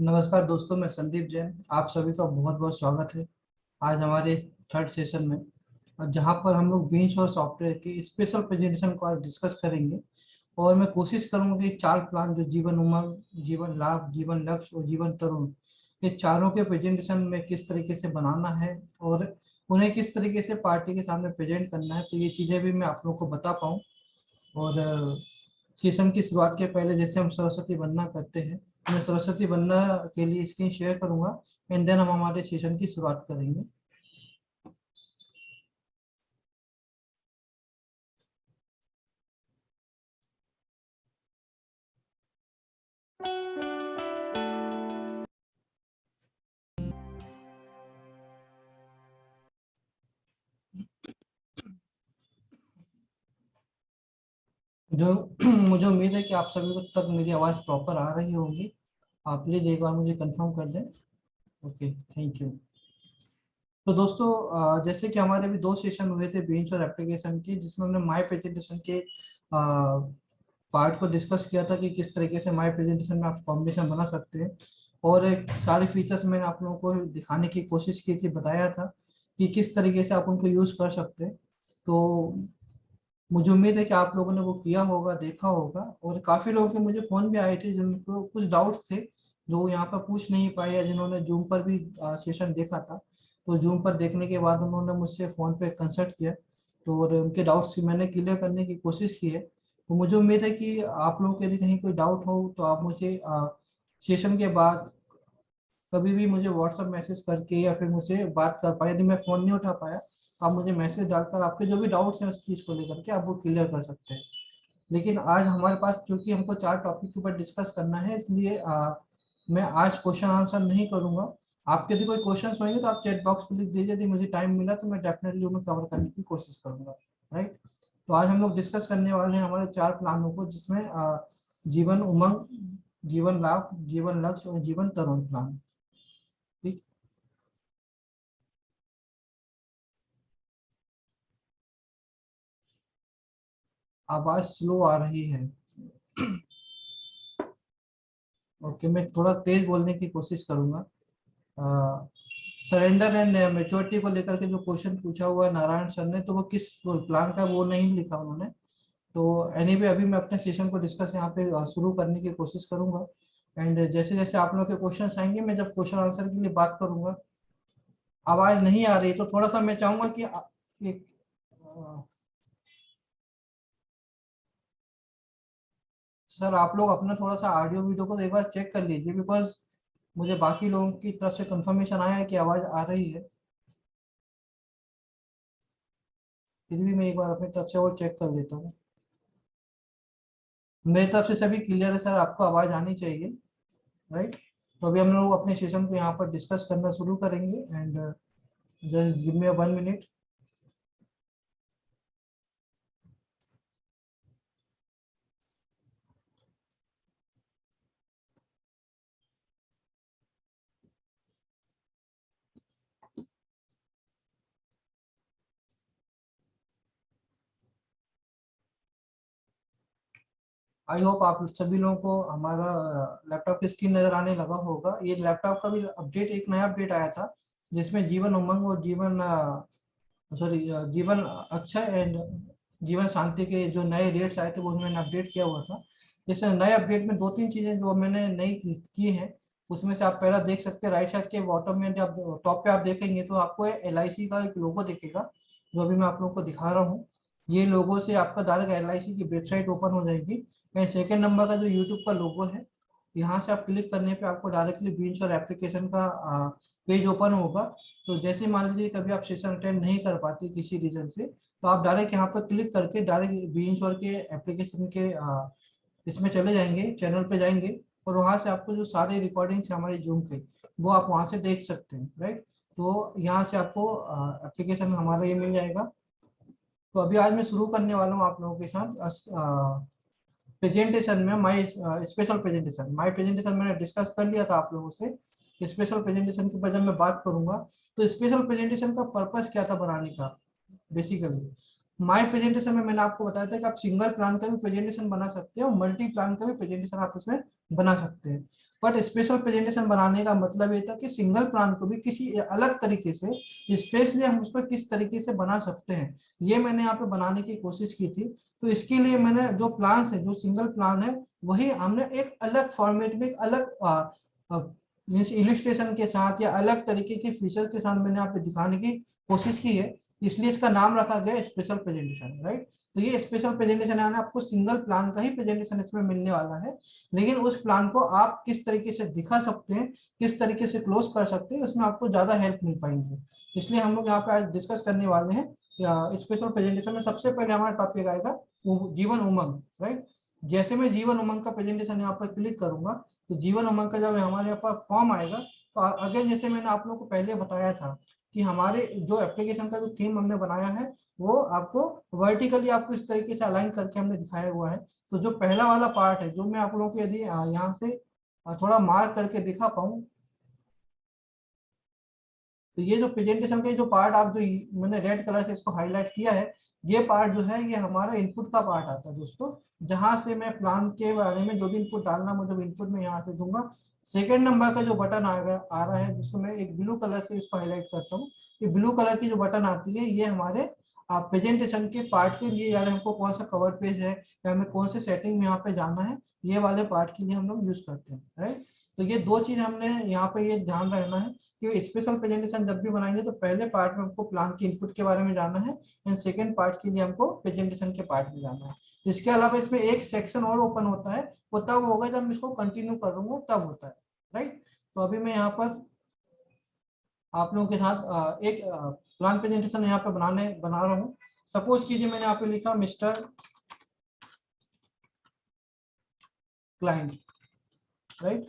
नमस्कार दोस्तों, मैं संदीप जैन। आप सभी का बहुत बहुत स्वागत है आज हमारे थर्ड सेशन में, और जहां पर हम लोग बीन्स और सॉफ्टवेयर की स्पेशल प्रेजेंटेशन को आज डिस्कस करेंगे। और मैं कोशिश करूंगा कि चार प्लान जो जीवन उमंग, जीवन लाभ, जीवन लक्ष्य और जीवन तरुण, ये चारों के प्रेजेंटेशन में किस तरीके से बनाना है और उन्हें किस तरीके से पार्टी के सामने प्रेजेंट करना है, तो ये चीज़ें भी मैं आप लोग को बता पाऊँ। और सेशन की शुरुआत के पहले जैसे हम सरस्वती वंदना करते हैं, मैं सरस्वती वंदना के लिए स्क्रीन शेयर करूंगा एंड देन हम हमारे सेशन की शुरुआत करेंगे। जो मुझे उम्मीद है कि आप सभी को तक मेरी आवाज़ प्रॉपर आ रही होगी। आप प्लीज एक बार मुझे कंफर्म कर दें। Okay, thank you. तो दोस्तों, जैसे कि हमारे भी दो सेशन हुए थे बेंच और एप्लीकेशन की, जिसमें हमने माय प्रेजेंटेशन के पार्ट को डिस्कस किया था कि किस तरीके से माय प्रेजेंटेशन में आप कॉम्बिनेशन बना सकते हैं। और एक सारे फीचर्स मैंने आप लोगों को दिखाने की कोशिश की थी, बताया था कि किस तरीके से आप उनको यूज़ कर सकते हैं। तो मुझे उम्मीद है कि आप लोगों ने वो किया होगा, देखा होगा। और काफ़ी लोगों के मुझे फ़ोन भी आए थे जिनको कुछ डाउट्स थे जो यहाँ पर पूछ नहीं पाए, या जिन्होंने जूम पर भी सेशन देखा था। तो जूम पर देखने के बाद उन्होंने मुझसे फ़ोन पे कंसल्ट किया, तो और उनके डाउट्स मैंने क्लियर करने की कोशिश की है। तो मुझे उम्मीद है कि आप लोगों के लिए कहीं कोई डाउट हो तो आप मुझे सेशन के बाद कभी भी मुझे व्हाट्सएप मैसेज करके या फिर मुझे बात कर पाए। यदि मैं फ़ोन नहीं उठा पाया तो आप मुझे मैसेज डालकर आपके जो भी डाउट्स हैं उस चीज़ को लेकर के आप वो क्लियर कर सकते हैं। लेकिन आज हमारे पास चूंकि हमको चार टॉपिक के ऊपर डिस्कस करना है, इसलिए मैं आज क्वेश्चन आंसर नहीं करूंगा। आपके यदि कोई क्वेश्चन होंगे तो आप चैट बॉक्स में लिख दीजिए, यदि मुझे टाइम मिला तो मैं डेफिनेटली उन्हें कवर करने की कोशिश करूंगा। राइट। तो आज हम लोग डिस्कस करने वाले हैं हमारे चार प्लानों को, जिसमें जीवन उमंग, जीवन लाभ, जीवन लक्ष्य और जीवन तरुण प्लान। ठीक। आवाज स्लो आ रही है। ओके, मैं थोड़ा तेज बोलने की कोशिश करूंगा। सरेंडर एंड मेच्योरिटी को लेकर के जो क्वेश्चन पूछा हुआ है नारायण सर ने, तो वो किस प्लान का वो नहीं लिखा उन्होंने। तो एनीवे अभी मैं अपने सेशन को डिस्कस यहाँ पे शुरू करने की कोशिश करूंगा। एंड जैसे जैसे आप लोग के क्वेश्चन आएंगे, मैं जब क्वेश्चन आंसर के लिए बात करूंगा, आवाज नहीं आ रही तो थोड़ा सा मैं चाहूंगा कि एक सर आप लोग अपना थोड़ा सा ऑडियो वीडियो को एक बार चेक कर लीजिए, बिकॉज मुझे बाकी लोगों की तरफ से कंफर्मेशन आया है कि आवाज आ रही है। फिर भी मैं एक बार अपनी तरफ से और चेक कर लेता हूँ। मेरी तरफ से सभी क्लियर है सर, आपको आवाज आनी चाहिए। राइट। तो अभी हम लोग अपने सेशन को यहाँ पर डिस्कस करना शुरू करेंगे and just give me 1 minute. I hope आप सभी लोगों को हमारा लैपटॉप की स्क्रीन नजर आने लगा होगा। ये लैपटॉप का भी अपडेट, एक नया अपडेट आया था जिसमें जीवन उमंग और जीवन सॉरी जीवन अक्षय एंड जीवन शांति के जो नए रेट्स आए थे वो मैंने अपडेट किया हुआ था। जैसे नए अपडेट में दो तीन चीजें जो मैंने नई की हैं, उसमें से आप पहला देख सकते हैं राइट साइड के बॉटम में, जब टॉप पे आप देखेंगे तो आपको LIC का एक लोगो दिखेगा, जो अभी मैं आप लोगों को दिखा रहा हूँ। ये लोगो से आपका डायरेक्ट LIC की वेबसाइट ओपन हो जाएगी। एंड सेकेंड नंबर का जो यूट्यूब का लोगो है, यहाँ से आप क्लिक करने पे आपको डायरेक्टली बीन्स और एप्लीकेशन का पेज ओपन होगा। तो जैसे मान लीजिए कभी आप सेशन अटेंड नहीं कर पाते किसी रीजन से, तो आप डायरेक्ट यहाँ पर क्लिक करके डायरेक्ट बीइंग और के एप्लीकेशन के इसमें चले जाएंगे, चैनल पे जाएंगे, और वहाँ से आपको जो सारे रिकॉर्डिंग्स है हमारी जूम के, वो आप वहाँ से देख सकते हैं। राइट। तो यहाँ से आपको एप्लीकेशन हमारा ये मिल जाएगा। तो अभी आज मैं शुरू करने वाला हूँ आप लोगों के साथ प्रेजेंटेशन में my special presentation. My presentation मैंने डिस्कस कर लिया था आप लोगों से। स्पेशल प्रेजेंटेशन के ऊपर जब मैं बात करूंगा, तो स्पेशल प्रेजेंटेशन का पर्पस क्या था बनाने का बेसिकली, माय प्रेजेंटेशन में मैंने आपको बताया था कि आप सिंगल प्लान का भी प्रेजेंटेशन बना सकते हैं और मल्टी प्लान का भी प्रेजेंटेशन आप इसमें बना सकते हैं। बट स्पेशल प्रेजेंटेशन बनाने का मतलब ये था कि सिंगल प्लान को भी किसी अलग तरीके से स्पेशली हम उसको किस तरीके से बना सकते हैं, ये मैंने यहाँ पे बनाने की कोशिश की थी। तो इसके लिए मैंने जो प्लान है, जो सिंगल प्लान है, वही हमने एक अलग फॉर्मेट में, एक अलग मीन्स इलिस्ट्रेशन के साथ या अलग तरीके के फीचर के साथ मैंने यहाँ पे दिखाने की कोशिश की है। इसलिए इसका नाम रखा गया स्पेशल प्रेजेंटेशन, राइट। तो ये स्पेशल प्रेजेंटेशन यानी आपको सिंगल प्लान का ही प्रेजेंटेशन इसमें मिलने वाला है, लेकिन उस प्लान को आप किस तरीके से दिखा सकते हैं, किस तरीके से क्लोज कर सकते हैं, उसमें आपको ज्यादा हेल्प मिल पाएंगे। इसलिए हम लोग यहाँ पे आज डिस्कस करने वाले हैं स्पेशल प्रेजेंटेशन में। सबसे पहले हमारा टॉपिक आएगा जीवन उमंग, राइट। जैसे मैं जीवन उमंग का प्रेजेंटेशन यहाँ पर क्लिक करूंगा तो जीवन उमंग का जब हमारे यहाँ पर फॉर्म आएगा, तो अगेन जैसे मैंने आप लोग को पहले बताया था कि हमारे जो एप्लीकेशन का जो थीम हमने बनाया है वो आपको वर्टिकली आपको इस तरीके से अलाइन करके हमने दिखाया हुआ है। तो जो पहला वाला पार्ट है, जो मैं आप लोगों को यदि यहाँ से थोड़ा मार्क करके दिखा पाऊँ, तो ये जो प्रेजेंटेशन के जो पार्ट आप जो मैंने रेड कलर से इसको हाईलाइट किया है, ये पार्ट जो है ये हमारा इनपुट का पार्ट आता है दोस्तों, जहां से मैं प्लान के बारे में जो भी इनपुट डालना मतलब इनपुट में यहाँ से दूंगा। सेकेंड नंबर का जो बटन आ रहा है, जिसको मैं एक ब्लू कलर से इसको हाईलाइट करता हूँ, ये ब्लू कलर की जो बटन आती है ये हमारे प्रेजेंटेशन के पार्ट के लिए, यानी हमको कौन सा कवर पेज है या हमें कौन से सेटिंग में यहाँ पे जाना है, ये वाले पार्ट के लिए हम लोग यूज करते हैं, राइट। तो ये दो चीज हमने यहाँ पे ये ध्यान रखना है कि स्पेशल प्रेजेंटेशन जब भी बनाएंगे तो पहले पार्ट में हमको प्लान के इनपुट के बारे में जानना है, एंड सेकंड पार्ट के लिए हमको प्रेजेंटेशन के पार्ट में जाना है। इसके अलावा इसमें एक सेक्शन और ओपन होता है, वो तब होगा जब मैं इसको कंटिन्यू करूंगा तब होता है, राइट। तो अभी मैं यहाँ पर आप लोगों के साथ एक प्लान प्रेजेंटेशन यहाँ पे बना रहा हूँ। सपोज कीजिए मैंने यहाँ पे लिखा मिस्टर क्लाइंट, राइट।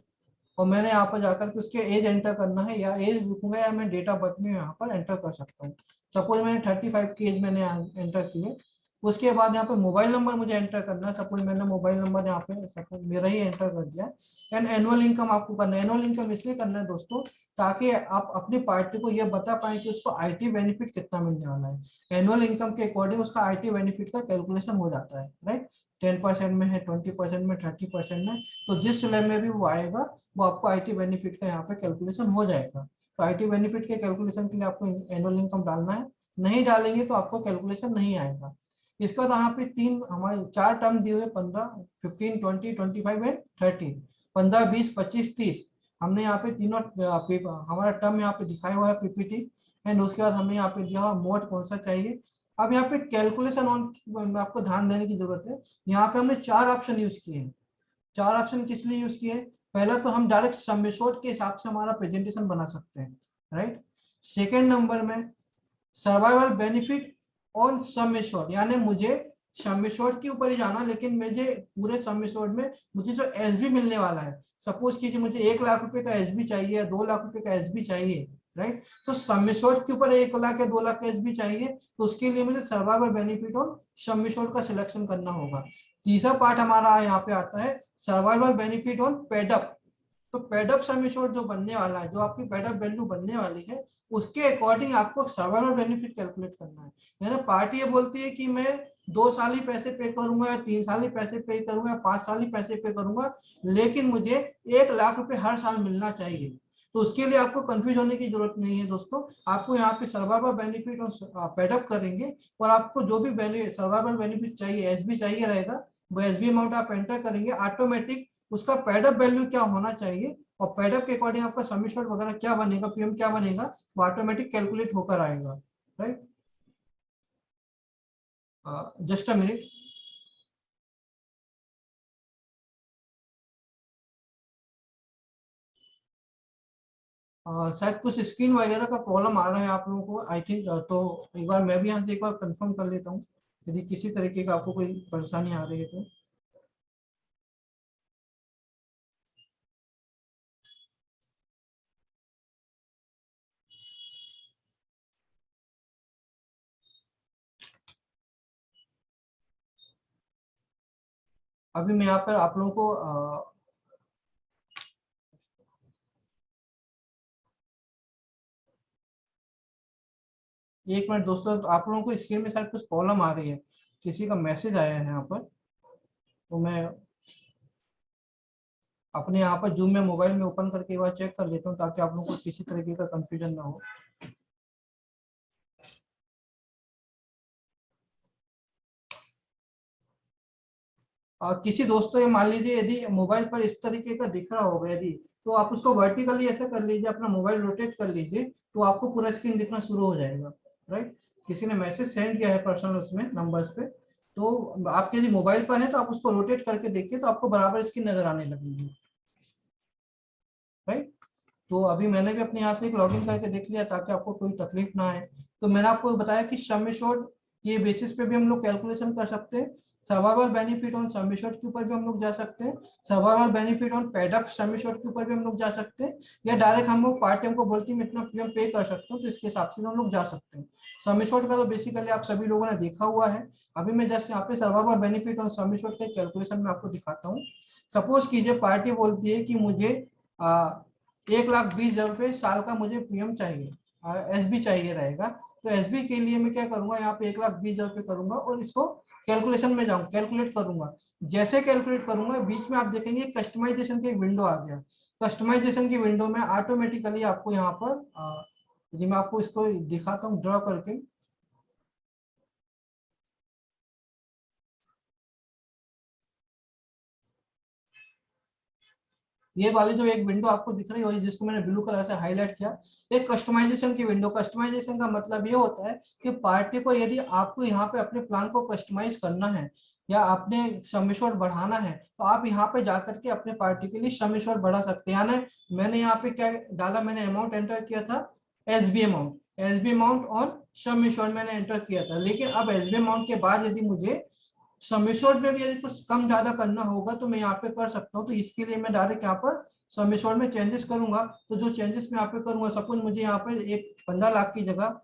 और मैंने यहाँ पर जाकर के उसके एज एंटर करना है, या एज लिखूंगा या मैं डेट ऑफ बर्थ में यहाँ पर एंटर कर सकता हूँ। सपोज मैंने 35 की एज मैंने एंटर की है। उसके बाद यहाँ पे मोबाइल नंबर मुझे एंटर करना है। सपोज मैंने मोबाइल नंबर यहाँ पे सपोज मेरा ही एंटर कर दिया। एंड एनुअल इनकम आपको करना है। एनुअल इनकम इसलिए करना है दोस्तों, ताकि आप अपनी पार्टी को ये बता पाए कि उसको आईटी बेनिफिट कितना मिलने वाला है। एनुअल इनकम के अकॉर्डिंग उसका आईटी बेनिफिट का कैलकुलेशन हो जाता है, राइट। 10% में है, 20% में, 30% में, तो जिस स्लैब में भी वो आएगा वो आपको आईटी बेनिफिट का यहाँ पे कैलकुलेशन हो जाएगा। तो आईटी बेनिफिट के कैलकुलेशन के लिए आपको एनुअल इनकम डालना है, नहीं डालेंगे तो आपको कैलकुलेशन नहीं आएगा। इसके बाद यहाँ पे तीन हमारे चार टर्म दिए हुए 15, 15, 20, 25 एंड 30। 15, 20, 25, 30 हमने यहाँ पे तीनों हमारा टर्म यहाँ पे दिखाया हुआ है पीपीटी। एंड उसके बाद हमें यहाँ पे दिया हुआ मोड कौन सा चाहिए। अब यहाँ पे कैलकुलेशन ऑन आपको ध्यान देने की जरूरत है। यहाँ पे हमने चार ऑप्शन यूज किए हैं। चार ऑप्शन किस लिए यूज किए? पहला तो हम डायरेक्ट सम मेथड के हिसाब से हमारा प्रेजेंटेशन बना सकते हैं, राइट। सेकेंड नंबर में survival benefit on sum method, यानी मुझे सम मेथड के ऊपर ही जाना, लेकिन मुझे पूरे सम मेथड में मुझे जो एसबी मिलने वाला है, सपोज कीजिए मुझे 1 लाख रुपए का एसबी चाहिए या 2 लाख रुपए का एसबी चाहिए, राइट। तो सम मेथड के ऊपर 1 लाख या 2 लाख का एसबी चाहिए, तो उसके लिए मुझे survival benefit on sum method का सिलेक्शन करना होगा। तीसरा पार्ट हमारा यहाँ पे आता है सर्वाइवल बेनिफिट ऑन पेडअप। तो पेडअप सम एश्योर्ड जो बनने वाला है, जो आपकी पेडअप वैल्यू बनने वाली है, उसके अकॉर्डिंग आपको सर्वाइवल बेनिफिट कैलकुलेट करना है। यानी पार्टी ये बोलती है कि मैं 2 साल ही पैसे पे करूंगा या 3 साल ही पैसे पे करूंगा या 5 साल ही पैसे पे करूंगा, लेकिन मुझे 1 लाख रुपए हर साल मिलना चाहिए। तो उसके लिए आपको कंफ्यूज होने की जरूरत नहीं है दोस्तों। आपको यहाँ पे सर्वाइवल बेनिफिट और पेडअप करेंगे, और आपको जो भी सर्वाइवल बेनिफिट चाहिए, एसबी चाहिए रहेगा, वो एसबी अमाउंट आप एंटर करेंगे, ऑटोमेटिक उसका पेडअप वैल्यू क्या होना चाहिए और पेडअप के अकॉर्डिंग आपका समीशन वगैरह क्या बनेगा, पीएम क्या बनेगा, वो ऑटोमेटिक कैलकुलेट होकर आएगा, राइट। Just a minute. शायद कुछ स्क्रीन वगैरह का प्रॉब्लम आ रहा है आप लोगों को, आई थिंक। तो एक बार मैं भी यहाँ से एक बार कंफर्म कर लेता हूँ, यदि किसी तरीके का आपको कोई परेशानी आ रही है तो। अभी मैं यहाँ पर आप लोगों को एक मिनट दोस्तों, तो आप लोगों को स्क्रीन में शायद कुछ प्रॉब्लम आ रही है, किसी का मैसेज आया है यहाँ पर, तो मैं अपने यहाँ पर जूम में मोबाइल में ओपन करके एक बार चेक कर लेता हूँ ताकि आप लोगों को किसी तरीके का कंफ्यूजन ना हो। किसी दोस्तों ये मान लीजिए यदि मोबाइल पर इस तरीके का दिख रहा होगा यदि, तो आप उसको वर्टिकली ऐसा कर लीजिए, अपना मोबाइल रोटेट कर लीजिए, तो आपको पूरा स्क्रीन दिखना शुरू हो जाएगा। राइट, किसी ने मैसेज सेंड किया है पर्सनल उसमें नंबर्स पे, तो आपके यदि मोबाइल पर है तो आप उसको रोटेट करके देखिए तो आपको बराबर स्क्रीन नजर आने लगेगी। राइट, तो अभी मैंने भी अपने यहाँ से एक लॉगिन करके देख लिया ताकि आपको कोई तकलीफ ना आए। तो मैंने आपको बताया कि सम एश्योर्ड के बेसिस पे भी हम लोग कैलकुलेशन कर सकते हैं, survival benefit on sum assured के ऊपर भी हम लोग जा सकते हैं, survival benefit on paid up sum assured के ऊपर भी हम लोग जा सकते हैं, या डायरेक्ट हम लोग पार्ट टाइम को बोलते हैं इतना प्रीमियम पे कर सकते हो, तो इसके हिसाब से हम लोग जा सकते हैं। सम एश्योर्ड का तो बेसिकली आप सभी लोगों ने देखा हुआ है। अभी मैं जस्ट यहाँ पे survival benefit on sum assured के कैलकुलेशन में आपको दिखाता हूँ। सपोज कीजिए पार्टी बोलती है कि मुझे 1,20,000 रुपये साल का मुझे प्रीमियम चाहिए, एसबी चाहिए रहेगा। तो एसबी के लिए मैं क्या करूंगा, यहाँ पे 1,20,000 रुपये करूंगा और इसको कैलकुलेशन में जाऊँ, कैलकुलेट करूंगा। जैसे कैलकुलेट करूंगा बीच में आप देखेंगे कस्टमाइजेशन की विंडो आ गया। कस्टमाइजेशन की विंडो में ऑटोमेटिकली आपको यहाँ पर जी मैं आपको इसको दिखाता हूँ ड्रॉ करके। ये वाली जो एक विंडो आपको दिख रही है जिसको मैंने ब्लू कलर से हाईलाइट किया, एक कस्टमाइजेशन की विंडो। कस्टमाइजेशन का मतलब ये होता है कि पार्टी को यदि आपको यहाँ पे अपने प्लान को कस्टमाइज करना है या अपने सम एश्योर्ड बढ़ाना है, तो आप यहाँ पे जाकर के अपने पार्टी के लिए सम एश्योर्ड बढ़ा सकते हैं। यानी मैंने यहाँ पे क्या डाला, मैंने अमाउंट एंटर किया था एसबी अमाउंट, एसबी अमाउंट और सम एश्योर्ड मैंने एंटर किया था। लेकिन अब एसबी अमाउंट के बाद यदि मुझे सम एश्योर्ड में भी यदि कुछ कम ज्यादा करना होगा तो मैं यहाँ पे कर सकता हूँ। तो इसके लिए मैं डायरेक्ट यहाँ पर सम एश्योर्ड में चेंजेस करूंगा। तो जो चेंजेस मैं यहाँ पे करूंगा, सपोज मुझे यहाँ पे एक 15 लाख की जगह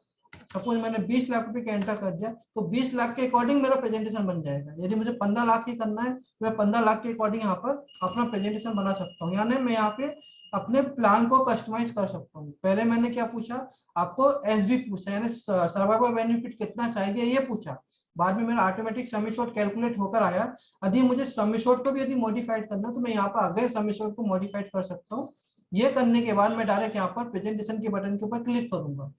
सपोज मैंने 20 लाख रुपए का एंटर कर दिया, तो 20 लाख के अकॉर्डिंग मेरा प्रेजेंटेशन बन जाएगा। यदि मुझे 15 लाख ही करना है तो मैं 15 लाख के अकॉर्डिंग यहाँ पर अपना प्रेजेंटेशन बना सकता हूँ। यानी मैं यहाँ पे अपने प्लान को कस्टमाइज कर सकता हूँ। पहले मैंने क्या पूछा, आपको एसबी पूछा, यानी सर्वाइवल बेनिफिट कितना चाहिए ये पूछा। बाद में मेरा ऑटोमेटिक सम एश्योर्ड कैलकुलेट होकर आया। यदि मुझे सम एश्योर्ड को भी यदि मॉडिफाइड करना तो मैं यहाँ पर आगे सम एश्योर्ड को मॉडिफाइड कर सकता हूँ। ये करने के बाद मैं डायरेक्ट यहाँ पर प्रेजेंटेशन के बटन के ऊपर क्लिक करूंगा।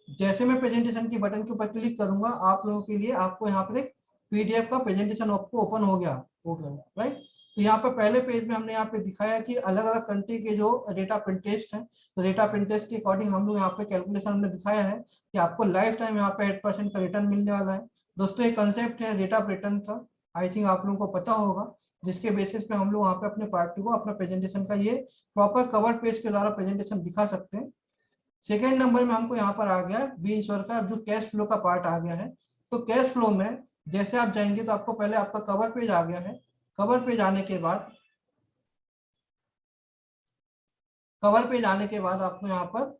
जैसे मैं प्रेजेंटेशन के बटन के ऊपर क्लिक करूंगा आप लोगों के लिए आपको यहाँ पर एक पीडीएफ का प्रेजेंटेशन आपको ओपन हो गया राइट। तो यहाँ पर पहले पेज में हमने यहाँ पे दिखाया कि अलग अलग कंट्री के जो रेट ऑफ इंटरेस्ट है, तो रेट ऑफ इंटरेस्ट के अकॉर्डिंग हम लोग यहाँ पे कैलकुलेशन हमने दिखाया है कि आपको लाइफ टाइम यहाँ पे 8% का रिटर्न मिलने वाला है। दोस्तों एक कंसेप्ट है रेट ऑफ रिटर्न का, आई थिंक आप लोगों को पता होगा, जिसके बेसिस पे हम लोग वहाँ पे अपने पार्टी को अपना प्रेजेंटेशन का ये प्रॉपर कवर पेज के द्वारा प्रेजेंटेशन दिखा सकते हैं। सेकेंड नंबर में हमको यहाँ पर आ गया बी इंश्योर का जो कैश फ्लो का पार्ट आ गया है। तो कैश फ्लो में जैसे आप जाएंगे तो आपको पहले आपका कवर पेज आ गया है। कवर पेज आने के बाद आपको यहाँ पर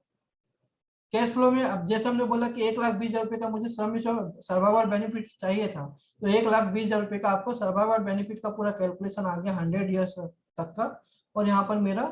कैश फ्लो में, अब जैसे हमने बोला कि 1,20,000 रुपए का मुझे सर्वाइवल बेनिफिट चाहिए था, तो 1,20,000 रुपए का आपको सर्वाइवल बेनिफिट का पूरा कैलकुलेशन आ गया 100 ईयर्स तक का। और यहाँ पर मेरा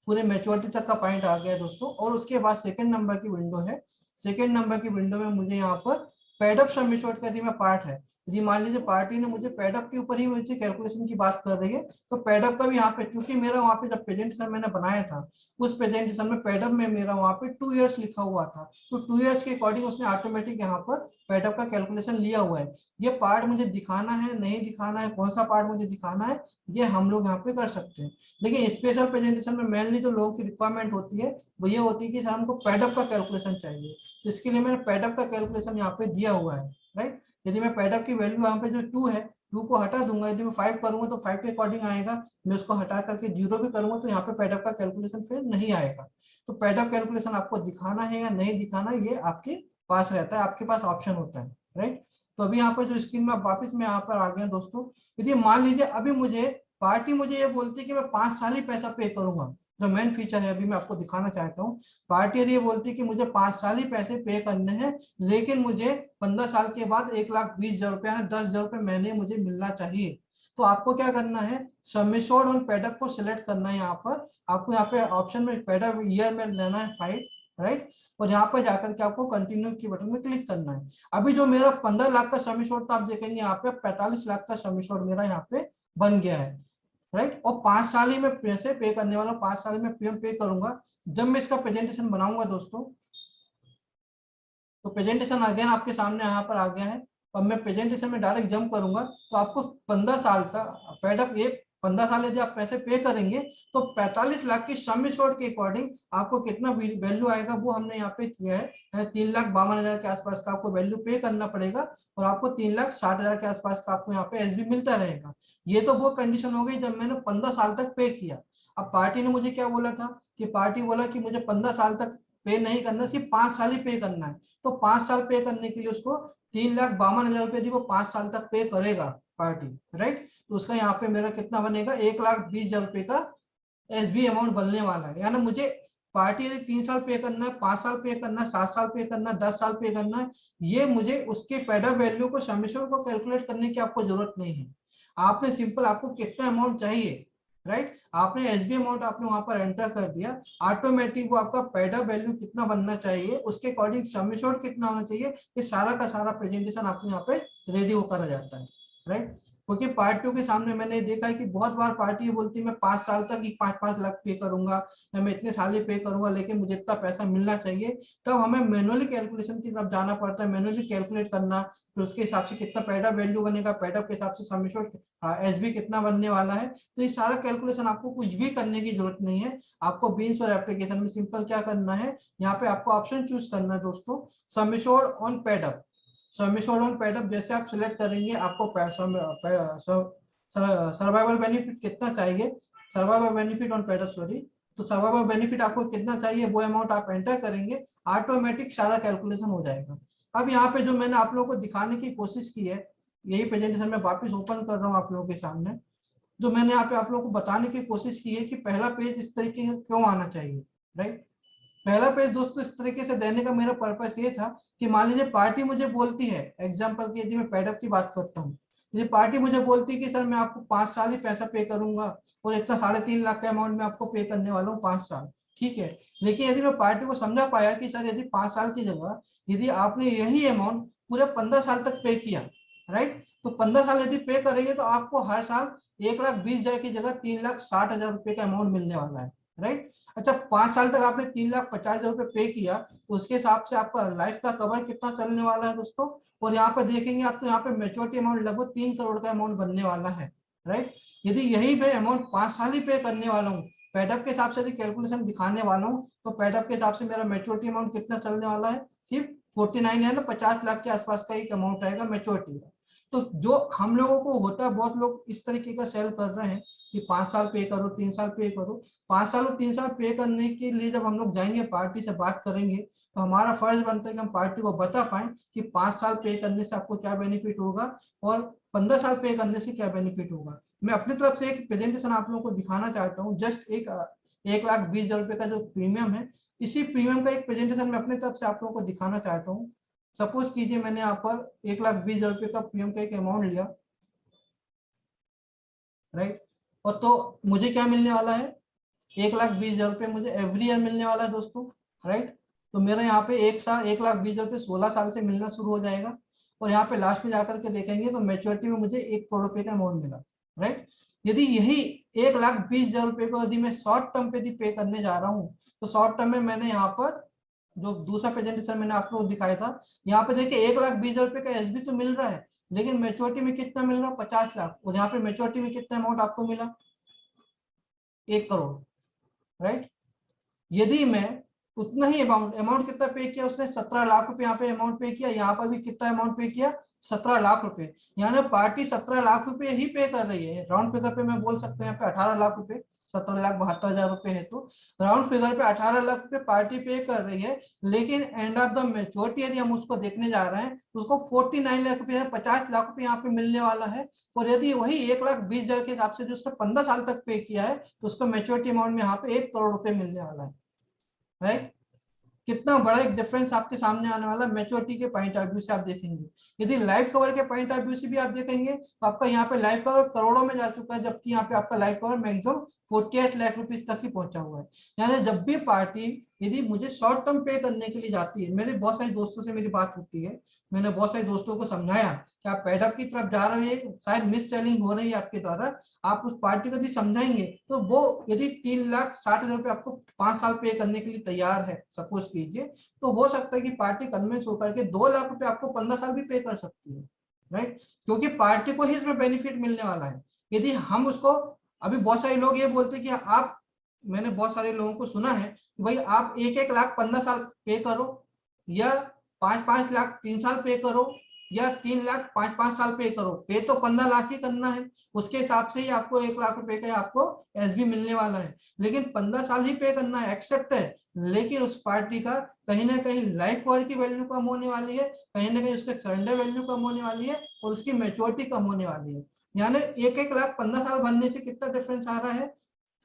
पूरे मेच्योरिटी तक का पॉइंट आ गया दोस्तों। और उसके बाद सेकंड नंबर की विंडो है। सेकंड नंबर की विंडो में मुझे यहाँ पर पेड अप सम एश्योर्ड का में पार्ट है। यदि मान लीजिए पार्टी ने मुझे पेड अप के ऊपर ही मुझे कैलकुलेशन की बात कर रही है, तो पेड अप का भी यहाँ पे चूंकि मेरा वहाँ पे जब प्रेजेंटेशन मैंने बनाया था उस प्रेजेंटेशन में पेड अप में मेरा वहाँ पे 2 इयर्स लिखा हुआ था, तो 2 इयर्स के अकॉर्डिंग उसने ऑटोमेटिक यहाँ पर पेड अप का कैलकुलेशन लिया हुआ है। ये पार्ट मुझे दिखाना है नहीं दिखाना है, कौन सा पार्ट मुझे दिखाना है, ये हम लोग यहाँ पे कर सकते हैं। लेकिन स्पेशल प्रेजेंटेशन में मेनली जो लोगों की रिक्वायरमेंट होती है वो ये होती है कि सर हमको पेडअप का कैलकुलेशन चाहिए, तो इसके लिए मैंने पेडअप का कैलकुलेशन यहाँ पे दिया हुआ है राइट। यदि मैं पेडअप की वैल्यू यहाँ पे जो 2 है 2 को हटा दूंगा, यदि मैं 5 करूंगा तो 5 के अकॉर्डिंग आएगा, मैं उसको हटा करके 0 भी करूंगा तो यहाँ पे पेडअप का कैलकुलेशन फिर नहीं आएगा। तो पेडअप कैलकुलेशन आपको दिखाना है या नहीं दिखाना ये आपके पास रहता है, आपके पास ऑप्शन होता है राइट। तो अभी यहाँ पर जो स्क्रीन में वापस मैं यहाँ पर आ गया दोस्तों। यदि मान लीजिए अभी मुझे पार्टी मुझे ये बोलती है कि मैं 5 साल ही पैसा पे करूंगा, जो मेन फीचर है अभी मैं आपको दिखाना चाहता हूँ। पार्टी यदि ये बोलती है कि मुझे 5 साल ही पैसे पे करने हैं, लेकिन मुझे 15 साल के बाद 1,20,000 रुपया यानी 10,000 रुपये महीने मुझे मिलना चाहिए, तो आपको क्या करना है, सम एश्योर्ड और पेडअप को सिलेक्ट करना है। यहाँ पर आपको यहाँ पे ऑप्शन में पेडअप ईयर में लेना है 5, राइट। और यहाँ पे जाकर के आपको कंटिन्यू की बटन में क्लिक करना है। अभी जो मेरा 15 लाख का सम एश्योर्ड था, आप देखेंगे यहाँ पे 45 लाख का सम एश्योर्ड मेरा यहाँ पे बन गया है, राइट। और 5 साल ही मैं पैसे पे करने वाला हूँ, 5 साल में प्रीमियम पे करूंगा। जब मैं इसका प्रेजेंटेशन बनाऊंगा दोस्तों, तो प्रेजेंटेशन अगेन आपके सामने यहाँ पर आ गया है। और मैं प्रेजेंटेशन में डायरेक्ट जंप करूंगा तो आपको 15 साल तक पेड अप, ये 15 साल यदि आप पैसे पे करेंगे तो 45 लाख की सम एश्योर्ड के अकॉर्डिंग आपको कितना वैल्यू आएगा वो हमने यहाँ पे किया है। 3,52,000 के आसपास का आपको वैल्यू पे करना पड़ेगा और आपको 3,60,000 के आसपास का आपको यहाँ पे एसबी मिलता रहेगा। ये तो वो कंडीशन हो गई जब मैंने 15 साल तक पे किया। अब पार्टी ने मुझे क्या बोला था कि पार्टी बोला कि मुझे 15 साल तक पे नहीं करना, सिर्फ 5 साल ही पे करना है। तो 5 साल पे करने के लिए उसको 3,52,000 रुपये वो 5 साल तक पे करेगा पार्टी, राइट। तो उसका यहाँ पे मेरा कितना बनेगा, 1,20,000 रुपये का एसबी अमाउंट बनने वाला है। यानी मुझे पार्टी यदि 3 साल पे करना है, 5 साल पे करना है, 7 साल पे करना है, 10 साल पे करना है, ये मुझे उसके पेडअप वैल्यू को समेशन को कैलकुलेट करने की आपको जरूरत नहीं है। आपने सिंपल आपको कितना अमाउंट चाहिए, राइट, आपने एसबी अमाउंट आपने वहां पर एंटर कर दिया, ऑटोमेटिक वो आपका पेडअप वैल्यू कितना बनना चाहिए, उसके अकॉर्डिंग समेशन कितना होना चाहिए, ये सारा का सारा प्रेजेंटेशन आपको यहाँ पे रेडी होकर आ जाता है, राइट। क्योंकि पार्टियों के सामने मैंने देखा है कि बहुत बार पार्टी बोलती है मैं 5 साल तक ही 5-5 लाख पे करूंगा या मैं इतने साल ही पे करूंगा, लेकिन मुझे इतना पैसा मिलना चाहिए। तब हमें मैनुअली कैलकुलेशन की तरफ जाना पड़ता है, मैनुअली कैलकुलेट करना, फिर उसके हिसाब से कितना पेडअप वैल्यू बनेगा, पेडअप के हिसाब से समेशन एसबी कितना बनने वाला है। तो ये सारा कैलकुलेशन आपको कुछ भी करने की जरूरत नहीं है। आपको बीन्स और एप्लीकेशन में सिंपल क्या करना है, यहाँ पे आपको ऑप्शन चूज करना है दोस्तों, summation on paid up. Summation on paid up जैसे आप सिलेक्ट करेंगे आपको सर्वाइवल बेनिफिट कितना चाहिए, survival benefit on paid up sorry, तो सर्वाइवल बेनिफिट आपको कितना चाहिए वो अमाउंट आप एंटर करेंगे, ऑटोमेटिक सारा कैलकुलेशन हो जाएगा। अब यहाँ पे जो मैंने आप लोगों को दिखाने की कोशिश की है, यही प्रेजेंटेशन में वापस ओपन कर रहा हूँ आप लोगों के सामने, जो मैंने यहाँ पे आप लोगों को बताने की कोशिश की है कि पहला पेज इस तरीके से क्यों आना चाहिए, राइट। पहला पेज दोस्तों इस तरीके से देने का मेरा पर्पस ये था कि मान लीजिए पार्टी मुझे बोलती है, एग्जांपल की यदि मैं पेडअप की बात करता हूँ, यदि पार्टी मुझे बोलती है कि सर मैं आपको 5 साल ही पैसा पे करूंगा और इतना 3.5 लाख का अमाउंट मैं आपको पे करने वाला हूँ 5 साल, ठीक है। लेकिन यदि मैं पार्टी को समझा पाया कि सर यदि 5 साल की जगह यदि आपने यही अमाउंट पूरे 15 साल तक पे किया, राइट, तो 15 साल यदि पे करेंगे तो आपको हर साल 1,20,000 की जगह 3,60,000 रुपए का अमाउंट मिलने वाला है, राइट। अच्छा 5 साल तक आपने 3,50,000 रुपए पे किया तो उसके हिसाब से आपका लाइफ का कवर कितना चलने वाला है दोस्तों। और यहाँ पे देखेंगे आप तो यहाँ पे मेच्योरिटी अमाउंट लगभग 3 करोड़ का अमाउंट बनने वाला है, राइट। यदि यही मैं अमाउंट 5 साल ही पे करने वाला हूँ, पेडअप के हिसाब से यदि कैलकुलेशन दिखाने वाला हूँ, तो पेडअप के हिसाब से मेरा मेच्योरिटी अमाउंट कितना चलने वाला है, सिर्फ 49 है ना, 50 लाख के आसपास का एक अमाउंट आएगा मेच्योरिटी का। तो जो हम लोगों को होता है, बहुत लोग इस तरीके का सेल कर रहे हैं कि 5 साल पे करो, 3 साल पे करो। 5 साल और 3 साल पे करने के लिए जब हम लोग जाएंगे पार्टी से बात करेंगे तो हमारा फर्ज बनता है कि हम पार्टी को बता पाए कि 5 साल पे करने से आपको क्या बेनिफिट होगा और 15 साल पे करने से क्या बेनिफिट होगा। मैं अपनी तरफ से एक प्रेजेंटेशन आप लोगों को दिखाना चाहता हूँ, जस्ट 1,20,000 रुपए का जो प्रीमियम है, इसी प्रीमियम का एक प्रेजेंटेशन मैं अपनी तरफ से आप लोगों को दिखाना चाहता हूँ। सपोज कीजिए मैंने यहाँ पर 1,20,000 रुपए का प्रीमियम का एक अमाउंट लिया, राइट, और तो मुझे क्या मिलने वाला है, 1,20,000 रुपये मुझे एवरी ईयर मिलने वाला है दोस्तों, राइट। तो मेरा यहाँ पे एक साल 1,20,000 रुपये 16 साल से मिलना शुरू हो जाएगा और यहाँ पे लास्ट में जाकर के देखेंगे तो मेच्योरिटी में मुझे 1 करोड़ रुपए का अमाउंट मिला, राइट। यदि यही 1,20,000 रुपये को यदि मैं शॉर्ट टर्म पे पे करने जा रहा हूँ, तो शॉर्ट टर्म में मैंने यहाँ पर जो दूसरा प्रेजेंटेशन मैंने आप लोग दिखाया था, यहाँ पे देखिए 1,20,000 रुपये का एसबी तो मिल रहा है, लेकिन मेच्योरिटी में कितना मिल रहा है, 50 लाख, और यहाँ पे मेच्योरिटी में कितना अमाउंट आपको मिला, 1 करोड़, राइट। यदि मैं उतना ही अमाउंट कितना पे किया उसने, 17 लाख रुपए यहाँ पे अमाउंट पे किया, यहाँ पर भी कितना अमाउंट पे किया, 17 लाख रुपए। यानी पार्टी 17 लाख रुपए ही पे कर रही है, राउंड फिगर पे मैं बोल सकते हैं यहाँ पे 18 लाख रुपए, 17,72,000 रुपए है, तो राउंड फिगर पे 18 लाख रुपए पार्टी पे कर रही है। लेकिन एंड ऑफ द मेच्योरिटी यदि हम उसको देखने जा रहे हैं तो उसको 49 लाख रुपए, 50 लाख रुपए यहाँ पे मिलने वाला है। और यदि वही 1,20,000 के हिसाब से जो उसने 15 साल तक पे किया है तो उसको मेच्योरिटी अमाउंट में यहाँ पे 1 करोड़ रुपए मिलने वाला है, राइट। कितना बड़ा एक डिफरेंस आपके सामने आने वाला मैच्योरिटी के पॉइंट ऑफ व्यू से आप देखेंगे। यदि लाइफ कवर के पॉइंट ऑफ व्यू से भी आप देखेंगे तो आपका यहाँ पे लाइफ कवर करोड़ों में जा चुका है, जबकि यहाँ पे आपका life cover maximum 48 lakh rupees तक ही पहुंचा हुआ है। यानी जब भी पार्टी यदि मुझे शॉर्ट टर्म पे करने के लिए जाती है, मेरे बहुत सारे दोस्तों से मेरी बात होती है, मैंने बहुत सारे दोस्तों को समझाया कि आप पेडअप की तरफ जा रहे हैं, शायद मिस सेलिंग हो रही है आपके द्वारा, आप उस पार्टी को यदि समझाएंगे तो वो यदि 3,60,000 रुपये आपको 5 साल पे करने के लिए तैयार है सपोज कीजिए, तो हो सकता है कि पार्टी कन्विंस होकर के 2 लाख रुपए आपको 15 साल भी पे कर सकती है, राइट, क्योंकि पार्टी को ही इसमें बेनिफिट मिलने वाला है। यदि हम उसको, अभी बहुत सारे लोग ये बोलते हैं कि आप, मैंने बहुत सारे लोगों को सुना है कि भाई आप 1-1 लाख 15 साल पे करो, या 5-5 लाख 3 साल पे करो, या 3 लाख 5-5 साल पे करो, पे तो 15 लाख ही करना है, उसके हिसाब से ही आपको 1 लाख रुपए का आपको एसबी मिलने वाला है, लेकिन 15 साल ही पे करना है, एक्सेप्ट है। लेकिन उस पार्टी का कहीं ना कहीं लाइफ कवर की वैल्यू कम होने वाली है, कहीं ना कहीं उसके सरेंडर वैल्यू कम होने वाली है, और उसकी मैच्योरिटी कम होने वाली है। यानी 1-1 लाख 15 साल भरने से कितना डिफरेंस आ रहा है,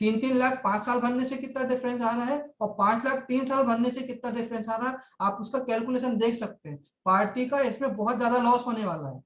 3-3 लाख 5 साल भरने से कितना डिफरेंस आ रहा है, और 5 लाख 3 साल भरने से कितना डिफरेंस आ रहा है, आप उसका कैलकुलेशन देख सकते हैं। पार्टी का इसमें बहुत ज्यादा लॉस होने वाला है।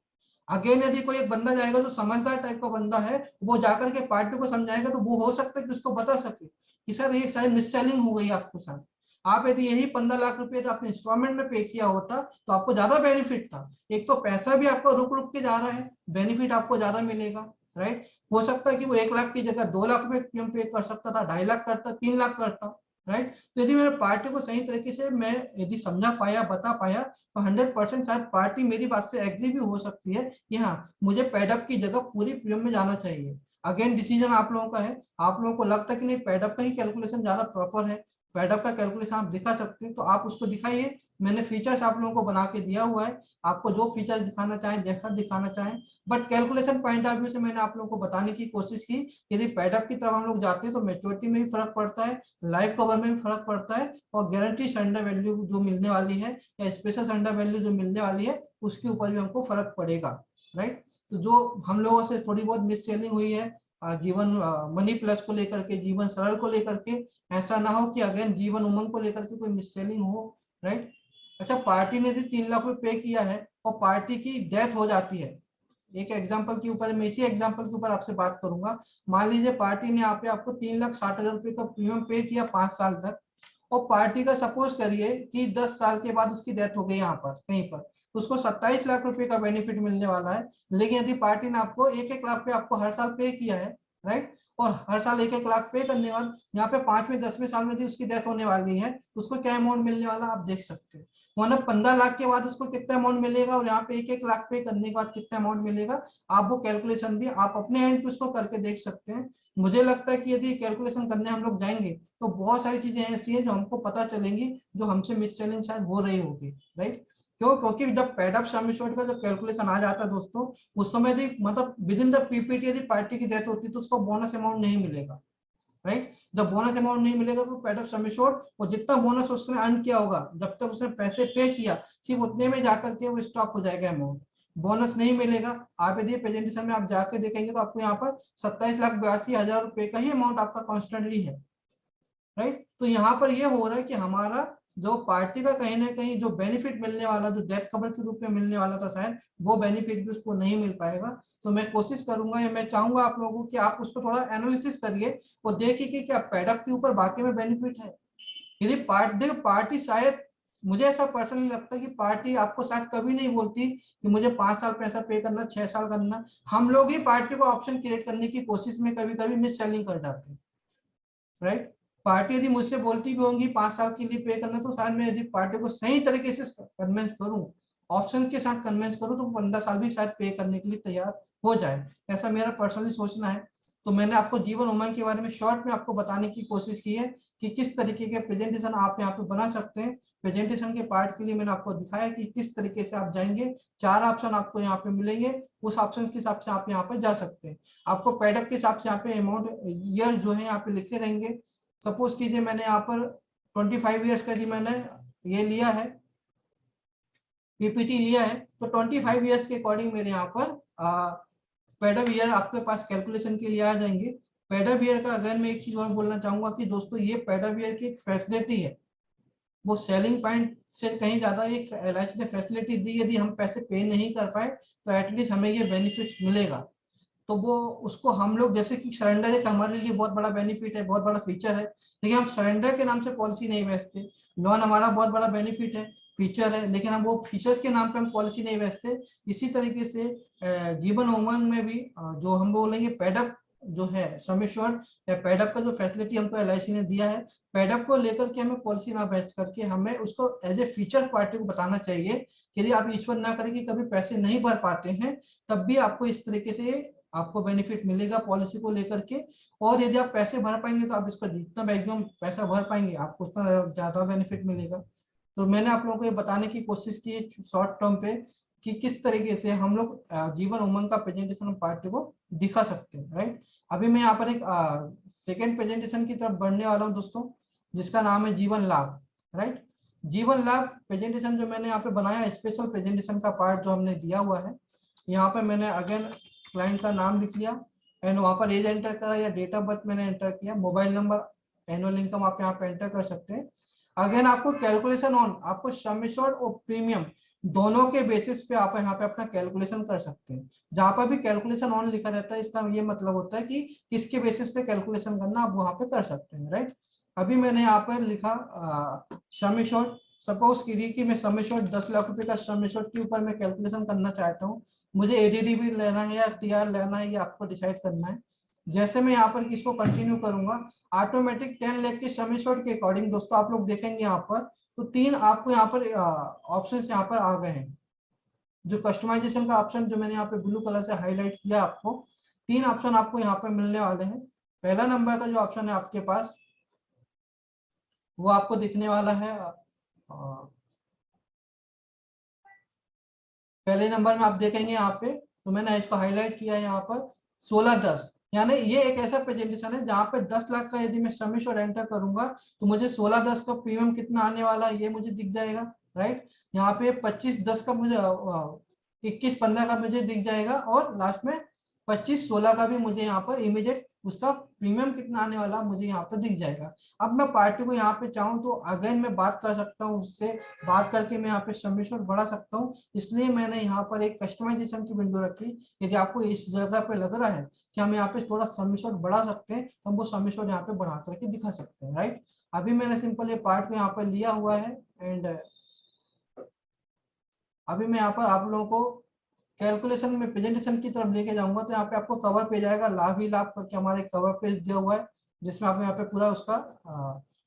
अगेन यदि कोई एक बंदा जाएगा जो समझदार टाइप का बंदा है, वो जाकर के पार्टी को समझाएगा, तो वो हो सकता है कि उसको बता सके कि सर ये शायद मिस सेलिंग हो गई आपके साथ, आप यदि यही 15 लाख रुपए आपने इंस्टॉलमेंट में पे किया होता तो आपको ज्यादा बेनिफिट था। एक तो पैसा भी आपका रुक रुक के जा रहा है, बेनिफिट आपको ज्यादा मिलेगा, राइट। हो सकता है कि वो 1 लाख की जगह 2 लाख रुपए पे कर सकता था, 2.5 लाख करता, 3 लाख करता, राइट। तो यदि मेरे पार्टी को सही तरीके से मैं यदि समझा पाया, बता पाया, तो 100% शायद पार्टी मेरी बात से एग्री भी हो सकती है कि हाँ मुझे पेडअप की जगह पूरी प्रीमियम में जाना चाहिए। अगेन डिसीजन आप लोगों का है, आप लोगों को लगता है कि नहीं पेडअप का ही कैलकुलेशन ज्यादा प्रॉपर है, पेडअप का कैलकुलेशन आप दिखा सकते हैं तो आप उसको दिखाइए। मैंने फीचर्स आप लोगों को बना के दिया हुआ है, आपको जो फीचर्स दिखाना चाहें जैसा दिखाना चाहें, but calculation point of view से मैंने आप लोगों को बताने की कोशिश की। यदि पेडअप की तरफ हम लोग जाते हैं तो मेच्योरिटी में भी फर्क पड़ता है, लाइफ कवर में भी फर्क पड़ता है, और गारंटी सरेंडर वैल्यू जो मिलने वाली है या स्पेशल सरेंडर वैल्यू जो मिलने वाली है उसके ऊपर भी हमको फर्क पड़ेगा, राइट। तो जो हम लोगों से थोड़ी बहुत मिस सेलिंग हुई है जीवन मनी प्लस को लेकर के, जीवन सरल को लेकर के, ऐसा ना हो कि अगेन जीवन उमंग को लेकर के कोई मिस सेलिंग हो, राइट। अच्छा, पार्टी ने यदि 3 लाख रुपए पे किया है और पार्टी की डेथ हो जाती है, एक एग्जांपल के ऊपर, मैं इसी एग्जांपल के ऊपर आपसे बात करूंगा। मान लीजिए पार्टी ने यहाँ पे आपको 3,60,000 रुपए का प्रीमियम पे किया 5 साल तक, और पार्टी का सपोज करिए कि 10 साल के बाद उसकी डेथ हो गई यहाँ पर कहीं पर, तो उसको 27 लाख रुपए का बेनिफिट मिलने वाला है। लेकिन यदि पार्टी ने आपको 1-1 लाख पे आपको हर साल पे किया है, राइट, और हर साल 1-1 लाख पे करने वाले, यहाँ पे 5वें 10वें साल में यदि उसकी डेथ होने वाली है तो उसको क्या अमाउंट मिलने वाला आप देख सकते हैं। वरना 15 लाख के बाद उसको कितना अमाउंट मिलेगा, और यहाँ पे 1-1 लाख पे करने के बाद कितना अमाउंट मिलेगा, आप वो कैलकुलेशन भी आप अपने एंड पे उसको करके देख सकते हैं। मुझे लगता है कि यदि कैलकुलेशन करने हम लोग जाएंगे तो बहुत सारी चीजें ऐसी हैं जो हमको पता चलेंगी, जो हमसे मिस सेलिंग शायद हो रही होगी, राइट। क्यों? क्योंकि जब पेडअप सम एश्योर्ड का जब कैलकुलेशन आ जाता है दोस्तों, उस समय यदि मतलब विद इन द पीपीटी यदि पार्टी की डेथ होती है तो उसको बोनस अमाउंट नहीं मिलेगा, राइट। जब बोनस अमाउंट नहीं मिलेगा तो पेडअप सम एश्योर्ड, और जितना बोनस उसने अर्न किया होगा जब तक उसने पैसे पे किया, सिर्फ उतने में जाकर के वो स्टॉप हो जाएगा अमाउंट, बोनस नहीं मिलेगा। आप यदि प्रेजेंटेशन में आप जाके देखेंगे तो आपको यहाँ पर 27,82,000 रुपए का ही अमाउंट आपका कॉन्स्टेंटली है, राइट। तो यहाँ पर ये हो रहा है कि हमारा जो पार्टी का कहीं ना कहीं जो बेनिफिट मिलने वाला, जो डेथ कवर के रूप में मिलने वाला था शायद, वो बेनिफिट भी उसको नहीं मिल पाएगा। तो मैं कोशिश करूंगा या मैं चाहूंगा आप लोगों की आप उसको थोड़ा एनालिसिस करिए और देखिए कि क्या पेडअप के ऊपर बाकी में बेनिफिट है। यदि पार्टी शायद, मुझे ऐसा पर्सनली लगता है कि पार्टी आपको शायद कभी नहीं बोलती कि मुझे 5 साल पैसा पे करना, 6 साल करना, हम लोग ही पार्टी को ऑप्शन क्रिएट करने की कोशिश में कभी कभी मिस सेलिंग कर जाते हैं, राइट। पार्टी यदि मुझसे बोलती भी होंगी 5 साल के लिए पे करना, तो शायद मैं यदि पार्टी को सही तरीके से कन्विंस करूं, ऑप्शंस के साथ कन्विंस करूं, तो 15 साल भी शायद पे करने के लिए तैयार हो जाए, ऐसा मेरा पर्सनली सोचना है। तो मैंने आपको जीवन उमंग के बारे में शॉर्ट में आपको बताने की कोशिश की है कि किस तरीके के प्रेजेंटेशन आप यहाँ पे बना सकते हैं। प्रेजेंटेशन के पार्ट के लिए मैंने आपको दिखाया कि किस तरीके से आप जाएंगे, 4 ऑप्शन आपको यहाँ पे मिलेंगे, उस ऑप्शन के हिसाब से आप यहाँ पे जा सकते हैं। आपको पेडअप के हिसाब से यहाँ पे अमाउंट ईयर जो है यहाँ पे लिखे रहेंगे। सपोज कीजिए मैंने यहाँ पर 25 ईयर्स का जी मैंने ये लिया है, पीपीटी लिया है, तो 25 ईयर्स के अकॉर्डिंग मेरे यहाँ पर पेडअप ईयर आपके पास कैलकुलेशन के लिए आ जाएंगे। पेडअप ईयर का अगर मैं एक चीज और बोलना चाहूंगा कि दोस्तों ये पेडअप ईयर की एक फैसिलिटी है, वो सेलिंग पॉइंट से कहीं ज्यादा एक LIC ने फैसिलिटी दी, यदि हम पैसे पे नहीं कर पाए तो एटलीस्ट हमें ये बेनिफिट मिलेगा। तो वो उसको हम लोग, जैसे कि सरेंडर एक हमारे लिए बहुत बड़ा बेनिफिट है, बहुत बड़ा फीचर है, लेकिन हम सरेंडर के नाम से पॉलिसी नहीं बेचते। लोन हमारा बहुत बड़ा बेनिफिट है, फीचर है, लेकिन हम वो फीचर्स के नाम पे हम पॉलिसी नहीं बेचते। इसी तरीके से जीवन उमंग में भी जो हम बोलेंगे पेडअप जो है सम एश्योर्ड या पेडअप का जो फैसिलिटी हमको LIC ने दिया है, पेडअप को लेकर के हमें पॉलिसी ना बेच करके हमें उसको एज ए फीचर पार्टी को बताना चाहिए कि यदि आप ईश्वर ना करें कि कभी पैसे नहीं भर पाते हैं, तब भी आपको इस तरीके से आपको बेनिफिट मिलेगा पॉलिसी को लेकर के। और यदि आप पैसे भर पाएंगे तो आप इसका जितना मैक्सिमम पैसा भर पाएंगे आपको उतना ज्यादा बेनिफिट मिलेगा। तो मैंने आप लोगों को ये बताने की कोशिश की शॉर्ट टर्म पे कि किस तरीके से हम लोग जीवन उमंग का प्रेजेंटेशन पार्टी को दिखा सकते हैं, राइट। अभी मैं यहाँ पर एक सेकेंड प्रेजेंटेशन की तरफ बढ़ने वाला हूँ दोस्तों, जिसका नाम है जीवन लाभ, राइट। जीवन लाभ प्रेजेंटेशन जो मैंने यहाँ पे बनाया, स्पेशल प्रेजेंटेशन का पार्ट जो हमने दिया हुआ है, यहाँ पे मैंने अगेन क्लाइंट का नाम लिख लिया एंड वहां पर एज एंटर करा या डेट ऑफ बर्थ मैंने एंटर किया, मोबाइल नंबर, एनुअल इनकम आप यहाँ पे एंटर कर सकते हैं। अगेन आपको कैलकुलेशन ऑन, आपको सम एश्योर्ड और प्रीमियम दोनों के बेसिस पे आप यहाँ पे अपना कैलकुलेशन कर सकते हैं। जहां पर भी कैलकुलेशन ऑन लिखा रहता है इसका ये मतलब होता है कि किसके बेसिस पे कैलकुलेशन करना आप वहां पे कर सकते हैं, राइट। अभी मैंने यहाँ पर लिखा सम एश्योर्ड, सपोज कीजिए कि मैं सम एश्योर्ड 10 लाख रुपए का सम एश्योर्ड के ऊपर मैं कैलकुलेशन करना चाहता हूँ। मुझे ADD भी लेना है या TR लेना है, ये आपको डिसाइड करना है। जैसे मैं यहाँ पर इसको कंटिन्यू करूंगा, ऑटोमेटिक 10 लाख के सम एश्योर्ड के अकॉर्डिंग दोस्तों आप लोग देखेंगे यहाँ पर तो 3 आपको यहाँ पर ऑप्शन यहाँ पर आ गए हैं। जो कस्टमाइजेशन का ऑप्शन जो मैंने यहाँ पे ब्लू कलर से हाईलाइट किया, आपको 3 ऑप्शन आपको यहाँ पे मिलने वाले हैं। पहला नंबर का जो ऑप्शन है आपके पास वो आपको दिखने वाला है, पहले नंबर में आप देखेंगे यहाँ पे, तो मैंने इसको हाईलाइट किया है यहाँ पर 1610, यानी ये एक ऐसा प्रेजेंटेशन है जहाँ पे 10 लाख का यदि मैं सम एश्योर्ड एंटर करूंगा तो मुझे 1610 का प्रीमियम कितना आने वाला है ये मुझे दिख जाएगा, राइट। यहाँ पे 2510 का मुझे 2115 का मुझे दिख जाएगा और लास्ट में 2516 का भी मुझे यहाँ पर इमीडिएट उसका प्रीमियम कितना आने वाला मुझे यहाँ पर दिख जाएगा। अब मैं पार्टी को यहाँ पे चाहूँ तो अगेन मैं बात कर सकता हूँ, उससे बात करके मैं यहाँ पे सम एश्योर्ड बढ़ा सकता हूँ। इसलिए मैंने यहाँ पर एक कस्टमाइजेशन की विंडो रखी। यदि आपको इस जगह पे लग रहा है कि हम यहाँ पे थोड़ा सम एश्योर्ड बढ़ा सकते हैं तो हम वो सम एश्योर्ड यहाँ पे बढ़ा करके दिखा सकते हैं, राइट। अभी मैंने सिंपल ये पार्ट को यहाँ पर लिया हुआ है एंड अभी मैं यहाँ पर आप लोगों को कैलकुलेशन में प्रेजेंटेशन की तरफ लेके जाऊंगा। तो यहाँ पे आपको कवर पेज आएगा, लाभ ही लाभ करके हमारे कवर पेज दिया हुआ है, जिसमें आप यहाँ पे पूरा उसका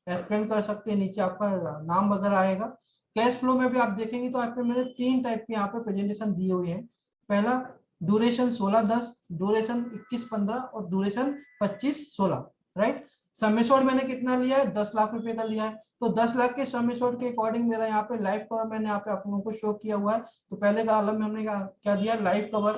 एक्सप्लेन कर सकते हैं। नीचे आपका नाम वगैरह आएगा। कैश फ्लो में भी आप देखेंगे तो आप पे मैंने 3 टाइप के यहाँ पे प्रेजेंटेशन दिए हुए हैं। पहला ड्यूरेशन 1610, ड्यूरेशन 2115 और ड्यूरेशन 2516, राइट। सम एश्योर्ड मैंने कितना लिया है, 10 लाख रुपए का लिया है। तो 10 लाख के सम एश्योर्ड के अकॉर्डिंग मेरा यहाँ पे लाइफ कवर मैंने यहाँ पे आप लोगों को शो किया हुआ है। तो पहले का आलम में हमने क्या दिया, life cover,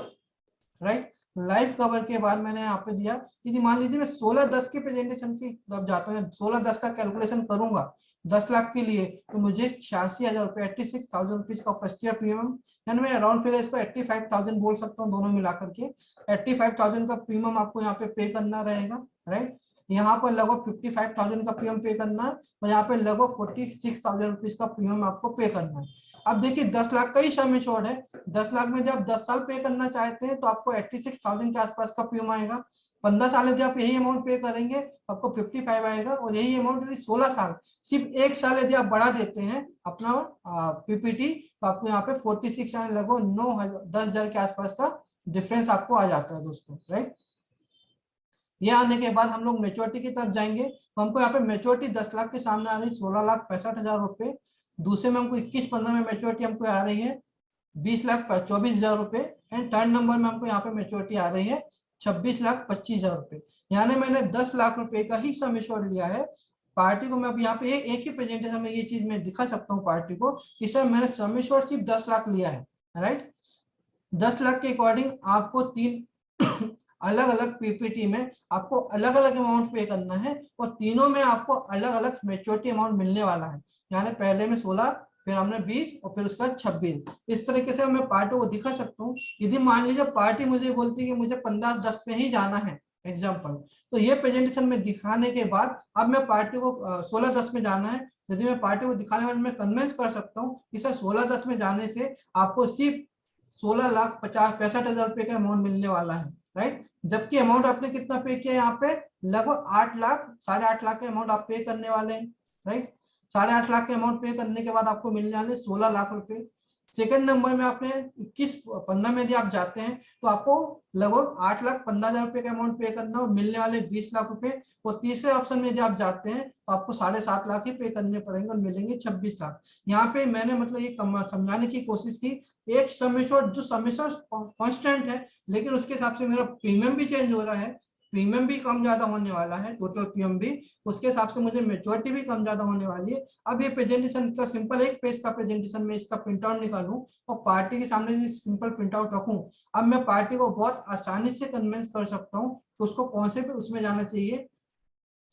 right. Life cover के बाद मैंने यहाँ पे दिया, यदि मान लीजिए मैं 1610 की प्रेजेंटेशन की तरफ जाता हूँ, 1610 का कैलकुलेशन करूंगा 10 लाख के लिए, तो मुझे 86,000 रुपए 86,000 रुपीज का फर्स्ट ईयर प्रीमियम, यानी मैं राउंड फिगर इसको 85,000 बोल सकता हूँ दोनों मिलाकर के। 85,000 का प्रीमियम आपको यहाँ पे पे करना रहेगा, राइट। यहाँ पर लगभग 55,000 का प्रीमियम पे करना है और यहाँ पे लगभग 46,000 रुपीज का प्रीमियम आपको पे करना है। अब देखिए 10 लाख का ही सम एश्योर्ड है, 10 लाख में जब आप 10 साल पे करना चाहते हैं तो आपको 86,000 के आसपास का प्रीमियम आएगा। 15 साल यदि आप यही अमाउंट पे करेंगे आपको 55 आएगा और यही अमाउंट यदि 16 साल, सिर्फ एक साल यदि आप बढ़ा देते हैं अपना PPT तो आपको यहाँ पे 46 आने लगभग 9,000-10,000 के आसपास का डिफरेंस आपको आ जाता है दोस्तों, राइट। ये आने के बाद हम लोग मेच्योरिटी की तरफ जाएंगे तो हमको यहाँ पे मेच्योरिटी 10 लाख के सामने आ रही है 16,65,000 रुपए। दूसरे में हमको 21-15 में मेच्योरिटी हमको आ रही है 20,24,000 रुपए एंड थर्ड नंबर में हमको यहाँ पे मेच्योरिटी आ रही है 26,25,000 रुपए। यानी मैंने 10 लाख रुपए का ही सम एश्योर्ड लिया है। पार्टी को मैं अब यहाँ पे एक ही प्रेजेंटेशन में ये चीज मैं दिखा सकता हूँ पार्टी को कि सर मैंने सम एश्योर्ड सिर्फ 10 लाख लिया है, राइट। 10 लाख के अकॉर्डिंग आपको 3 अलग अलग PPT में आपको अलग अलग अमाउंट पे करना है और तीनों में आपको अलग अलग मेच्योरिटी अमाउंट मिलने वाला है। यानी पहले में 16, फिर हमने 20 और फिर उसका 26। इस तरीके से मैं पार्टी को दिखा सकता हूँ। यदि मान लीजिए पार्टी मुझे बोलती है कि मुझे 15-10 पे ही जाना है एग्जाम्पल, तो ये प्रेजेंटेशन में दिखाने के बाद अब मैं पार्टी को 16-10 में जाना है यदि मैं पार्टी को दिखाने वाले में कन्विंस कर सकता हूँ कि सर 16/10 में जाने से आपको सिर्फ 16,65,हजार रुपए का अमाउंट मिलने वाला है, राइट। जबकि अमाउंट आपने कितना पे किया यहाँ पे, लगभग 8 लाख 8.5 लाख के अमाउंट आप पे करने वाले हैं, राइट। 8.5 लाख के अमाउंट पे करने के बाद आपको मिलने वाले 16 लाख रुपए। सेकंड नंबर में आपने 21-15 में यदि आप जाते हैं तो आपको लगभग 8,15,000 रुपए का अमाउंट पे करना और मिलने वाले 20 लाख रुपए। और तीसरे ऑप्शन में यदि आप जाते हैं तो आपको 7.5 लाख ही पे करने पड़ेंगे और मिलेंगे 26 लाख। यहाँ पे मैंने मतलब ये समझाने की कोशिश की, एक समेशन जो समेशन कांस्टेंट है, लेकिन उसके हिसाब से मेरा प्रीमियम भी चेंज हो रहा है, प्रीमियम भी कम ज्यादा होने वाला है, टोटल प्रीमियम भी, उसके हिसाब से मुझे मेच्योरिटी भी कम ज्यादा होने वाली है। अब ये प्रेजेंटेशन का सिंपल एक पेज का प्रेजेंटेशन में इसका प्रिंट आउट निकालूं और पार्टी के सामने सिंपल प्रिंट आउट रखूं, अब मैं पार्टी को बहुत आसानी से कन्विंस कर सकता हूँ कि उसको कौन से पे उसमें जाना चाहिए,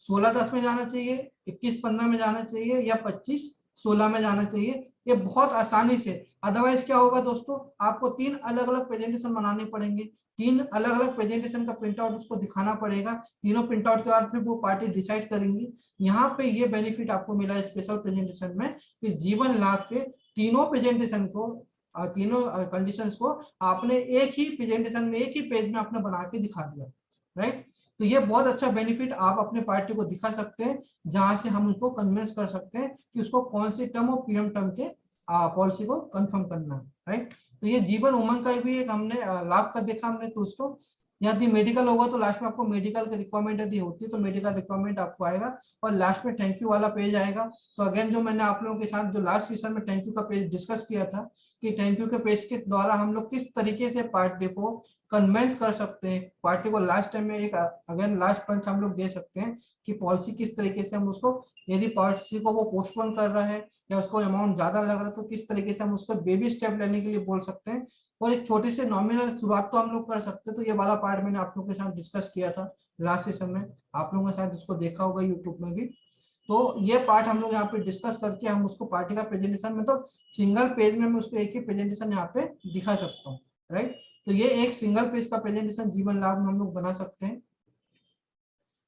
16/10 में जाना चाहिए, 21-15 में जाना चाहिए, या 25-16 में जाना चाहिए, ये बहुत आसानी से। अदरवाइज क्या होगा दोस्तों, आपको 3 अलग अलग प्रेजेंटेशन बनाने पड़ेंगे, 3 अलग अलग प्रेजेंटेशन का प्रिंट आउट उसको दिखाना पड़ेगा, तीनों प्रिंट आउट के बाद फिर वो पार्टी डिसाइड करेंगी। यहाँ पे ये बेनिफिट आपको मिला है स्पेशल प्रेजेंटेशन में कि जीवन लाभ के तीनों प्रेजेंटेशन को, तीनों कंडीशंस को आपने एक ही प्रेजेंटेशन में, एक ही पेज में आपने बना के दिखा दिया, राइट। तो ये बहुत अच्छा बेनिफिट आप अपने पार्टी को दिखा सकते हैं, जहां से हम उसको कन्विंस कर सकते हैं कि उसको कौन सी टर्म और पीएम टर्म के पॉलिसी को कंफर्म करना है, राइट। तो ये जीवन उमंग का भी एक हमने लाभ का देखा हमने दोस्तों। यदि मेडिकल होगा तो लास्ट में आपको मेडिकल की रिक्वायरमेंट यदि होती है तो मेडिकल रिक्वायरमेंट आपको आएगा, और लास्ट में थैंक यू वाला पेज आएगा। तो अगेन जो मैंने आप लोगों के साथ जो लास्ट सेशन में थैंक यू का पेज डिस्कस किया था कि थैंक यू के पेज के द्वारा हम लोग किस तरीके से पार्टी को कन्वेंस कर सकते हैं, पार्टी को लास्ट टाइम में एक अगेन लास्ट पंच हम लोग दे सकते हैं कि पॉलिसी किस तरीके से हम उसको, यदि पॉलिसी को वो पोस्टपोन कर रहा है या उसको अमाउंट ज्यादा लग रहा है तो किस तरीके से हम उसको बेबी स्टेप लेने के लिए बोल सकते हैं, और एक छोटी सी नॉमिनल शुरुआत तो हम लोग कर सकते हैं। तो ये वाला पार्ट मैंने आप लोगों के साथ डिस्कस किया था लास्ट सेशन में, आप लोगों के साथ इसको देखा होगा यूट्यूब में भी। तो ये पार्ट हम लोग यहाँ पे डिस्कस करके हम उसको पार्टी का प्रेजेंटेशन मतलब सिंगल पेज में मैं उसको एक ही प्रेजेंटेशन यहाँ पे दिखा सकता हूँ, राइट। तो ये एक सिंगल पेज का प्रेजेंटेशन जीवन लाभ में हम लोग बना सकते हैं।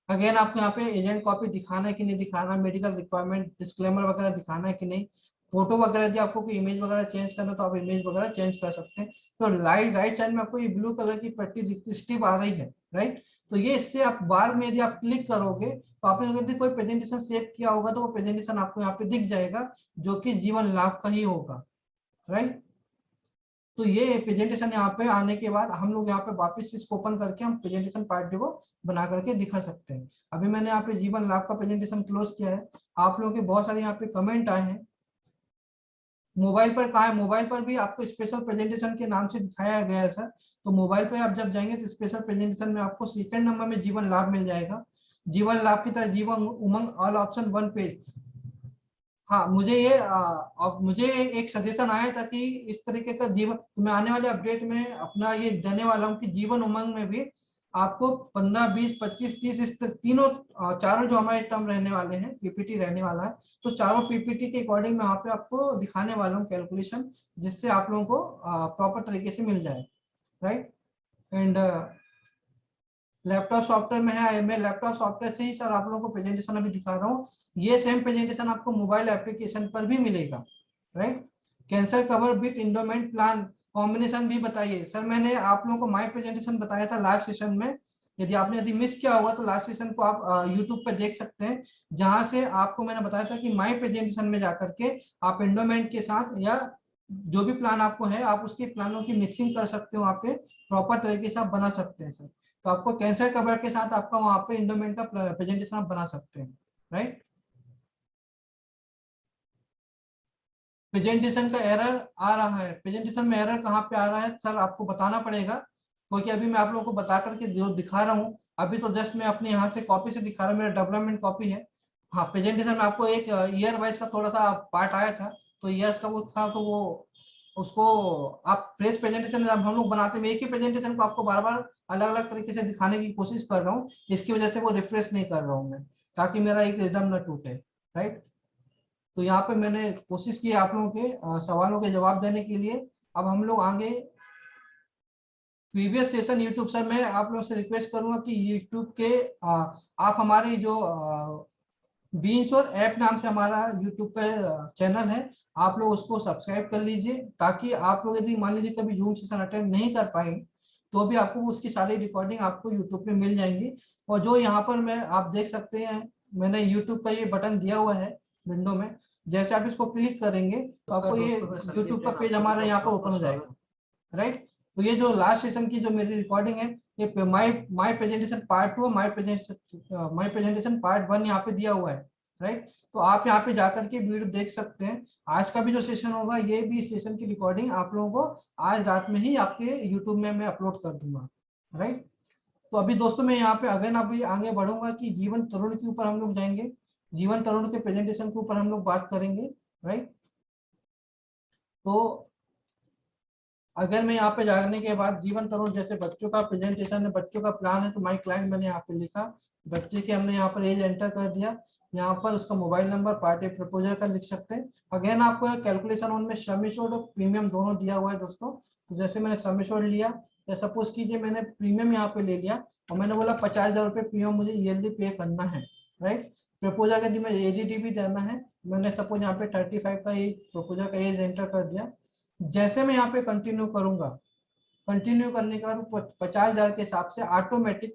अगेन आपको यहाँ पे एजेंट कॉपी दिखाना है कि नहीं दिखाना, मेडिकल रिक्वायरमेंट डिस्क्लेमर वगैरह दिखाना है कि नहीं, फोटो वगैरह यदि आपको कोई इमेज वगैरह चेंज करना तो आप इमेज वगैरह चेंज कर सकते हैं। तो राइट साइड में आपको ये ब्लू कलर की पट्टी स्ट्रिप आ रही है, राइट। तो ये इससे आप बार में यदि आप क्लिक करोगे तो आपने यदि कोई प्रेजेंटेशन सेव किया होगा तो वो प्रेजेंटेशन आपको यहाँ पे दिख जाएगा, जो कि जीवन लाभ का ही होगा, राइट। तो ये प्रेजेंटेशन यहाँ पे आने के बाद हम लोग यहाँ पे वापस इसको ओपन करके हम प्रेजेंटेशन पार्ट को बना करके दिखा सकते हैं। अभी मैंने यहाँ पे जीवन लाभ का प्रेजेंटेशन क्लोज किया है। आप लोगों के बहुत सारे यहाँ पे कमेंट आए हैं, मोबाइल पर कहाँ है, मोबाइल पर भी आपको स्पेशल प्रेजेंटेशन के नाम से दिखाया गया है सर। तो मोबाइल पे आप जब जाएंगे तो स्पेशल प्रेजेंटेशन में आपको सेकंड नंबर में जीवन लाभ मिल जाएगा, जीवन लाभ की तरह Jeevan Umang all option one page. हाँ मुझे एक सजेशन आया था कि इस तरीके का जीवन, तो मैं आने वाले अपडेट में अपना ये देने वाला हूँ कि जीवन उमंग में भी आपको 15, 20, 25, 30 इस तीनों चारों जो हमारे टर्म रहने वाले हैं, पीपीटी रहने वाला है, तो चारों पीपीटी के अकॉर्डिंग मैं यहाँ पे आपको दिखाने वाला हूँ कैलकुलेशन, जिससे आप लोगों को प्रॉपर तरीके से मिल जाए, राइट। एंड लैपटॉप सॉफ्टवेयर में है, मैं लैपटॉप सॉफ्टवेयर से ही सर आप लोगों को प्रेजेंटेशन अभी दिखा रहा हूँ। ये सेम प्रेजेंटेशन आपको मोबाइल एप्लीकेशन पर भी मिलेगा, right. Cancer cover with endowment plan combination भी बताइए सर। मैंने आप लोगों को माई प्रेजेंटेशन बताया था लास्ट सेशन में, यदि मिस किया होगा तो लास्ट सेशन को आप यूट्यूब पे देख सकते हैं, जहां से आपको मैंने बताया था कि माई प्रेजेंटेशन में जाकर के आप इंडोमेंट के साथ या जो भी प्लान आपको है आप उसके प्लानों की मिक्सिंग कर सकते हो, वहाँ पे प्रॉपर तरीके से आप बना सकते हैं सर। तो आपको कैंसर कवर के साथ आपका वहां पे इंडोमेंट का प्रेजेंटेशन आप बना सकते हैं, राइट। प्रेजेंटेशन का एरर आ रहा है, प्रेजेंटेशन में एरर कहाँ पे आ रहा है सर आपको बताना पड़ेगा, क्योंकि अभी मैं आप लोगों को बता करके जो दिखा रहा हूँ, अभी तो जस्ट मैं अपने यहाँ से कॉपी से दिखा रहा हूँ, मेरा डेवलपमेंट कॉपी है। हाँ प्रेजेंटेशन में आपको एक ईयर वाइज का थोड़ा सा पार्ट आया था, तो ईयर्स का वो था, तो वो उसको आप फ्रेश प्रेजेंटेशन जब हम लोग बनाते हैं, एक ही प्रेजेंटेशन को आपको बार बार अलग अलग तरीके से दिखाने की कोशिश कर रहा हूँ, इसकी वजह से वो रिफ्रेश नहीं कर रहा हूँ मैं, ताकि मेरा एक रिदम न टूटे, राइट। तो यहाँ पे मैंने कोशिश की आप लोगों के सवालों के जवाब देने के लिए। अब हम लोग आगे प्रीवियस सेशन यूट्यूब सर, मैं आप लोगों से रिक्वेस्ट करूंगा कि यूट्यूब के आप हमारी जो बी इंश्योर ऐप नाम से हमारा यूट्यूब पे चैनल है, आप लोग उसको सब्सक्राइब कर लीजिए, ताकि आप लोग यदि मान लीजिए कभी जूम सेशन अटेंड नहीं कर पाए तो भी आपको उसकी सारी रिकॉर्डिंग आपको यूट्यूब पे मिल जाएंगी। और जो यहाँ पर मैं आप देख सकते हैं, मैंने यूट्यूब का ये बटन दिया हुआ है विंडो में, जैसे आप इसको क्लिक करेंगे तो आपको ये यूट्यूब का पेज हमारा यहाँ पर ओपन हो जाएगा, राइट। तो ये जो लास्ट सेशन की जो मेरी रिकॉर्डिंग है, ये my presentation part 2 my presentation part 1 यहाँ पे दिया हुआ है, राइट। तो आप यहाँ पे जाकर के वीडियो देख सकते हैं। आज का भी जो सेशन होगा, ये भी सेशन की रिकॉर्डिंग आप लोगों को आज रात में ही आपके यूट्यूब में मैं अपलोड कर दूंगा, राइट। तो अभी दोस्तों मैं यहाँ पे अगेन अभी आगे बढ़ूंगा कि जीवन तरुण के ऊपर हम लोग जाएंगे, जीवन तरुण के प्रेजेंटेशन के ऊपर हम लोग बात करेंगे, राइट। तो अगर मैं यहाँ पे जाने के बाद जीवन तरुण जैसे बच्चों का प्रेजेंटेशन है, बच्चों का प्लान है, तो माय क्लाइंट मैंने यहाँ पे लिखा, बच्चे के हमने यहाँ पर एज एंटर कर दिया, यहाँ पर उसका मोबाइल नंबर पार्टी प्रपोजल का लिख सकते हैं। अगेन आपको कैलकुलेशन ऑन में सम एश्योर्ड और प्रीमियम दोनों दिया हुआ है दोस्तों। तो जैसे मैंने सम एश्योर्ड लिया, या सपोज कीजिए मैंने प्रीमियम यहाँ पे ले लिया और मैंने बोला 50,000 रुपये प्रीमियम मुझे ईयरली पे करना है, राइट। प्रपोजल का मैं एजीडीबी देना है, मैंने सपोज यहाँ पे 35 का प्रपोजल का एज एंटर कर दिया। जैसे मैं यहाँ पे कंटिन्यू करूंगा, कंटिन्यू करने के बाद 50,000 के हिसाब से ऑटोमेटिक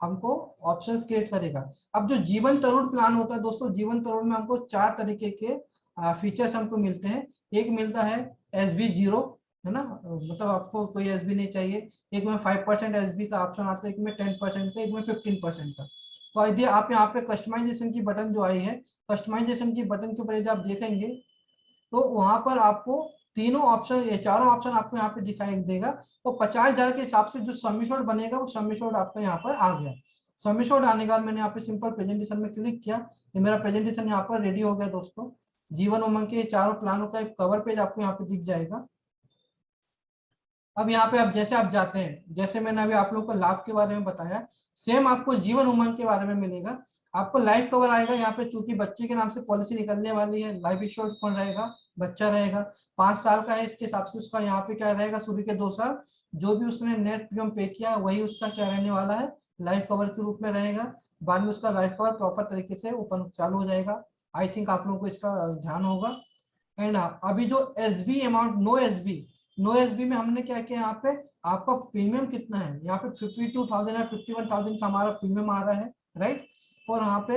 हमको ऑप्शंस क्रिएट करेगा। अब जो जीवन तरुण प्लान होता है दोस्तों, जीवन तरुण में हमको 4 तरीके के फीचर्स हमको मिलते हैं। एक मिलता है SB 0, है ना, मतलब आपको कोई SB नहीं चाहिए। एक में 5% SB का ऑप्शन आता है, एक में 10% का, एक में 15% का। तो यदि आप यहाँ पे कस्टमाइजेशन की बटन जो आई है, कस्टमाइजेशन की बटन के ऊपर यदि आप देखेंगे तो वहां पर आपको तीनों ऑप्शन, ये चारों ऑप्शन आपको यहाँ पे दिखाई देगा। तो 50,000 के हिसाब से जो सम एश्योर्ड बनेगा वो सम एश्योर्ड आपका यहाँ पर आ गया। सम एश्योर्ड आने के बाद मैंने यहाँ पे सिंपल प्रेजेंटेशन में क्लिक किया, ये मेरा प्रेजेंटेशन यहाँ पर रेडी हो गया दोस्तों। जीवन उमंग के चारों प्लानों का एक कवर पेज आपको यहाँ पे दिख जाएगा। अब यहाँ पे आप जैसे आप जाते हैं, जैसे मैंने अभी आप लोग को लाभ के बारे में बताया, सेम आपको जीवन उमंग के बारे में मिलेगा। आपको लाइफ कवर आएगा यहाँ पे, चूंकि बच्चे के नाम से पॉलिसी निकलने वाली है, लाइफ इंश्योरेंस कौन रहेगा, बच्चा रहेगा, 5 साल का है, इसके हिसाब से उसका यहाँ पे क्या रहेगा, शुरू के 2 साल जो भी उसने नेट प्रीमियम पे किया वही उसका क्या रहने वाला है, लाइफ कवर के रूप में रहेगा। बाद में उसका लाइफ कवर प्रॉपर तरीके से ओपन चालू हो जाएगा। आई थिंक आप लोगों को इसका ध्यान होगा। एंड अभी जो SB अमाउंट, नो एसबी में हमने क्या किया, यहाँ पे आपका प्रीमियम कितना है, यहाँ पे 52,000 है, 51,000 का हमारा प्रीमियम आ रहा है, राइट। और यहाँ पे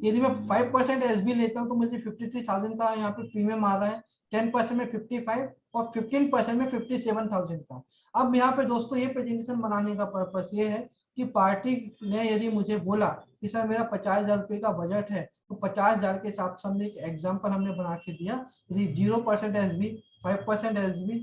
यदि मैं 5% SB लेता हूँ तो मुझे 53,000 का यहाँ पे प्रीमियम आ रहा है, 10% में 55 और 15% में 57,000 का। अब यहाँ पे दोस्तों ये प्रेजेंटेशन बनाने का पर्पस ये है कि पार्टी ने यदि मुझे बोला कि सर मेरा 50,000 रुपये का बजट है, तो 50,000 के हिसाब से हमने एक एग्जाम्पल हमने बना के दिया। यदि 0% SB, 5% SB,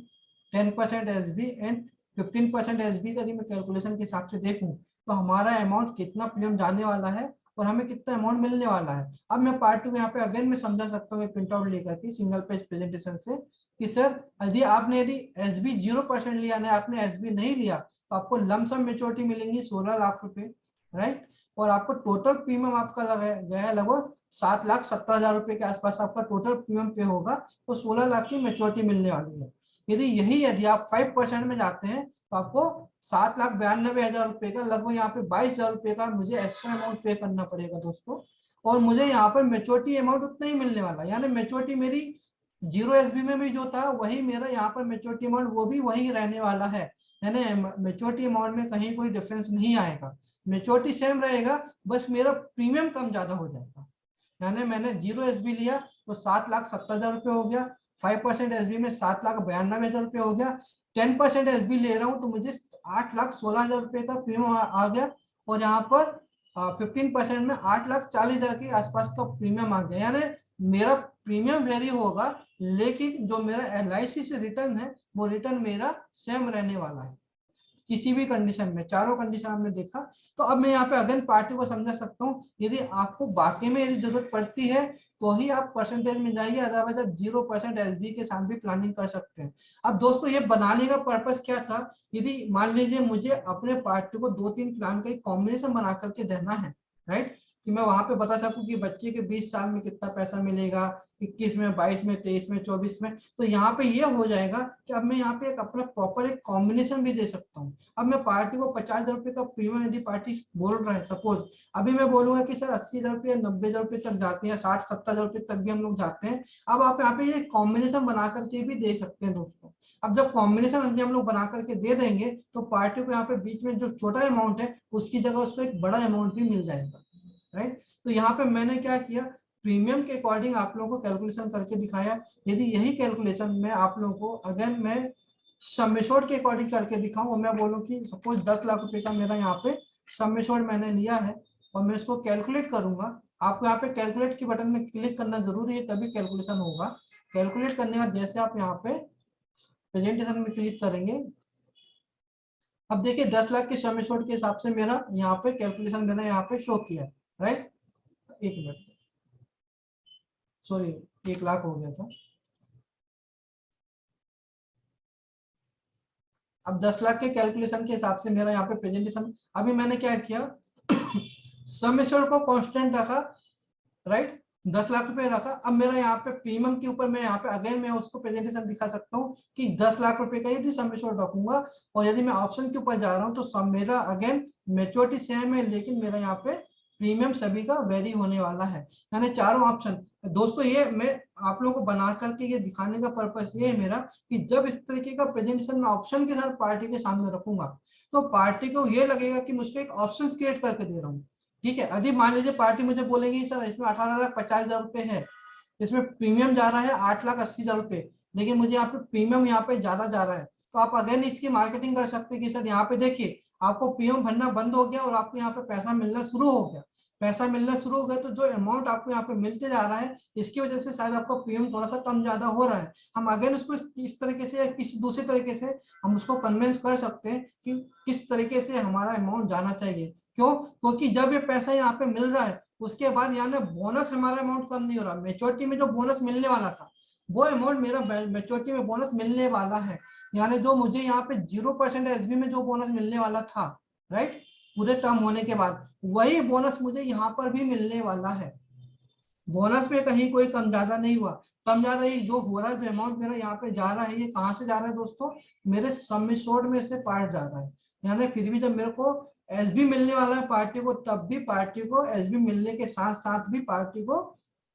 10% SB and 15% SB का मैं कैलकुलेशन के हिसाब से देखूं तो हमारा अमाउंट कितना प्रीमियम जाने वाला है और हमें कितना अमाउंट मिलने वाला है। अब मैं पार्ट 2 को यहाँ पे अगेन मैं समझा सकता हूँ प्रिंट आउट लेकर के सिंगल पेज प्रेजेंटेशन से कि सर यदि SB 0% लिया ना, आपने SB नहीं लिया तो आपको लमसम मेच्योरिटी मिलेंगी 16 लाख रुपए, राइट। और आपको टोटल प्रीमियम आपका गया है लगभग 7,70,000 रुपए के आसपास आपका टोटल प्रीमियम पे होगा, तो 16 लाख की मेच्योरिटी मिलने वाली है। यदि आप 5% में जाते हैं तो आपको 7,92,000 रुपए का लगभग यहाँ पे 22,000 रुपए का मुझे एक्स्ट्रा अमाउंट पे करना पड़ेगा दोस्तों। और मुझे यहाँ पर मेच्योरिटी अमाउंट उतना ही मिलने वाला, यानी मेच्योरिटी मेरी 0 SB में भी जो था वही मेरा यहाँ पर मेच्योरिटी अमाउंट वो भी वही रहने वाला है, यानी मेच्योरिटी अमाउंट में कहीं कोई डिफरेंस नहीं आएगा, मेच्योरिटी सेम रहेगा, बस मेरा प्रीमियम कम ज्यादा हो जाएगा। यानी मैंने 0 SB लिया तो 7,70,000 रुपये हो गया, 5% SB में 7,92,000 रुपये हो गया, 10% SB ले रहा हूँ तो मुझे 8,16,000 रुपये का प्रीमियम आ गया। और यहाँ पर 15% में 8,40,000 के आसपास का प्रीमियम आ गया, यानी मेरा प्रीमियम वेरी होगा लेकिन जो मेरा LIC से रिटर्न है वो रिटर्न मेरा सेम रहने वाला है किसी भी कंडीशन में। चारों कंडीशन हमने देखा। तो अब मैं यहाँ पे अगेन पार्टी को समझा सकता हूँ, यदि आपको बाकी में यदि जरूरत पड़ती है तो ही आप परसेंटेज में जाइए, अदरवाइज आप 0% SB के साथ भी प्लानिंग कर सकते हैं। अब दोस्तों ये बनाने का पर्पस क्या था, यदि मान लीजिए मुझे अपने पार्टी को 2-3 प्लान का एक कॉम्बिनेशन बना करके देना है, राइट, कि मैं वहां पे बता सकूं कि बच्चे के 20 साल में कितना पैसा मिलेगा, 21 में, 22 में, 23 में, 24 में। तो यहाँ पे ये हो जाएगा कि अब मैं यहाँ पे एक अपना प्रॉपर एक कॉम्बिनेशन भी दे सकता हूँ। अब मैं पार्टी को 50,000 रुपये का प्रीमियम यदि पार्टी बोल रहा है, सपोज अभी मैं बोलूंगा कि सर 80,000 रुपये, 90,000 रुपये तक जाते हैं, 60-70,000 रुपये तक भी हम लोग जाते हैं। अब आप यहाँ पे ये कॉम्बिनेशन बना करके भी दे सकते हैं दोस्तों। अब जब कॉम्बिनेशन हम लोग बना करके दे देंगे तो पार्टी को यहाँ पे बीच में जो छोटा अमाउंट है उसकी जगह उसको एक बड़ा अमाउंट भी मिल जाएगा, राइट। तो यहाँ पे मैंने क्या किया, प्रीमियम के अकॉर्डिंग आप लोगों को कैलकुलेशन करके दिखाया। यदि यही कैलकुलेशन मैं आप लोगों को अगर मैं सम एश्योर्ड के अकॉर्डिंग करके दिखाऊं और मैं बोलूं कि सपोज 10 लाख रुपए का मेरा यहाँ पे सम एश्योर्ड मैंने लिया है और मैं इसको कैलकुलेट करूंगा, आपको यहाँ पे कैलकुलेट की बटन में क्लिक करना जरूरी है तभी कैलकुलेशन होगा। कैलकुलेट करने के बाद जैसे आप यहाँ पे प्रेजेंटेशन में क्लिक करेंगे, अब देखिए 10 लाख के सम एश्योर्ड के हिसाब से मेरा यहाँ पे कैलकुलेशन मैंने यहाँ पे शो किया, राइट। एक मिनट, सॉरी 1 लाख हो गया था। अब 10 लाख के कैलकुलेशन के हिसाब से मेरा यहाँ पे प्रेजेंटेशन, अभी मैंने क्या किया सम एश्योर्ड को कांस्टेंट रखा, राइट, 10 लाख रुपए रखा। अब मेरा यहाँ पे प्रीमियम के ऊपर मैं यहाँ पे अगेन मैं उसको प्रेजेंटेशन दिखा सकता हूँ कि 10 लाख रुपए का यदि सम एश्योर्ड रखूंगा और यदि मैं ऑप्शन के ऊपर जा रहा हूँ तो सब मेरा अगेन मेच्योरिटी सेम है, लेकिन मेरा यहाँ पे प्रीमियम सभी का वेरी होने वाला है, यानी चारों ऑप्शन। दोस्तों ये मैं आप लोगों को बना करके ये दिखाने का पर्पस ये है मेरा कि जब इस तरीके का प्रेजेंटेशन में ऑप्शन के साथ पार्टी के सामने रखूंगा तो पार्टी को ये लगेगा कि मुझको एक ऑप्शन क्रिएट करके दे रहा हूँ, ठीक है। यदि मान लीजिए पार्टी मुझे बोलेगी सर इसमें 18,50,000 रुपए है, इसमें प्रीमियम जा रहा है 8,80,000 रुपए, लेकिन मुझे यहाँ पे प्रीमियम यहाँ पे ज्यादा जा रहा है, तो आप अगेन इसकी मार्केटिंग कर सकते हैं कि सर यहाँ पे देखिए आपको प्रीमियम भरना बंद हो गया और आपको यहाँ पे पैसा मिलना शुरू हो गया। पैसा मिलना शुरू हो गया तो जो अमाउंट आपको यहाँ पे मिलते जा रहा है इसकी वजह से शायद आपका प्रीमियम थोड़ा सा कम ज्यादा हो रहा है। हम अगेन उसको इस तरीके से या किसी दूसरे तरीके से हम उसको कन्विंस कर सकते हैं कि किस तरीके से हमारा अमाउंट जाना चाहिए। क्यों? क्योंकि जब ये पैसा यहाँ पे मिल रहा है उसके बाद यानी बोनस हमारा अमाउंट कम नहीं हो रहा, मेच्योरिटी में जो बोनस मिलने वाला था वो अमाउंट मेरा मेच्योरिटी में बोनस मिलने वाला है, यानी जो मुझे यहाँ पे 0% एसबी में जो बोनस मिलने वाला था, राइट, पूरे टर्म होने के बाद वही बोनस मुझे यहाँ पर भी मिलने वाला है। बोनस में कहीं कोई कम ज्यादा नहीं हुआ, कम ज्यादा ये जो हो रहा है, जो अमाउंट मेरा यहाँ पे जा रहा है ये कहाँ से जा रहा है दोस्तों, मेरे सम एश्योर्ड में से पार्ट जा रहा है। यानी फिर भी जब मेरे को एसबी मिलने वाला है पार्टी को, तब भी पार्टी को एसबी मिलने के साथ साथ भी पार्टी को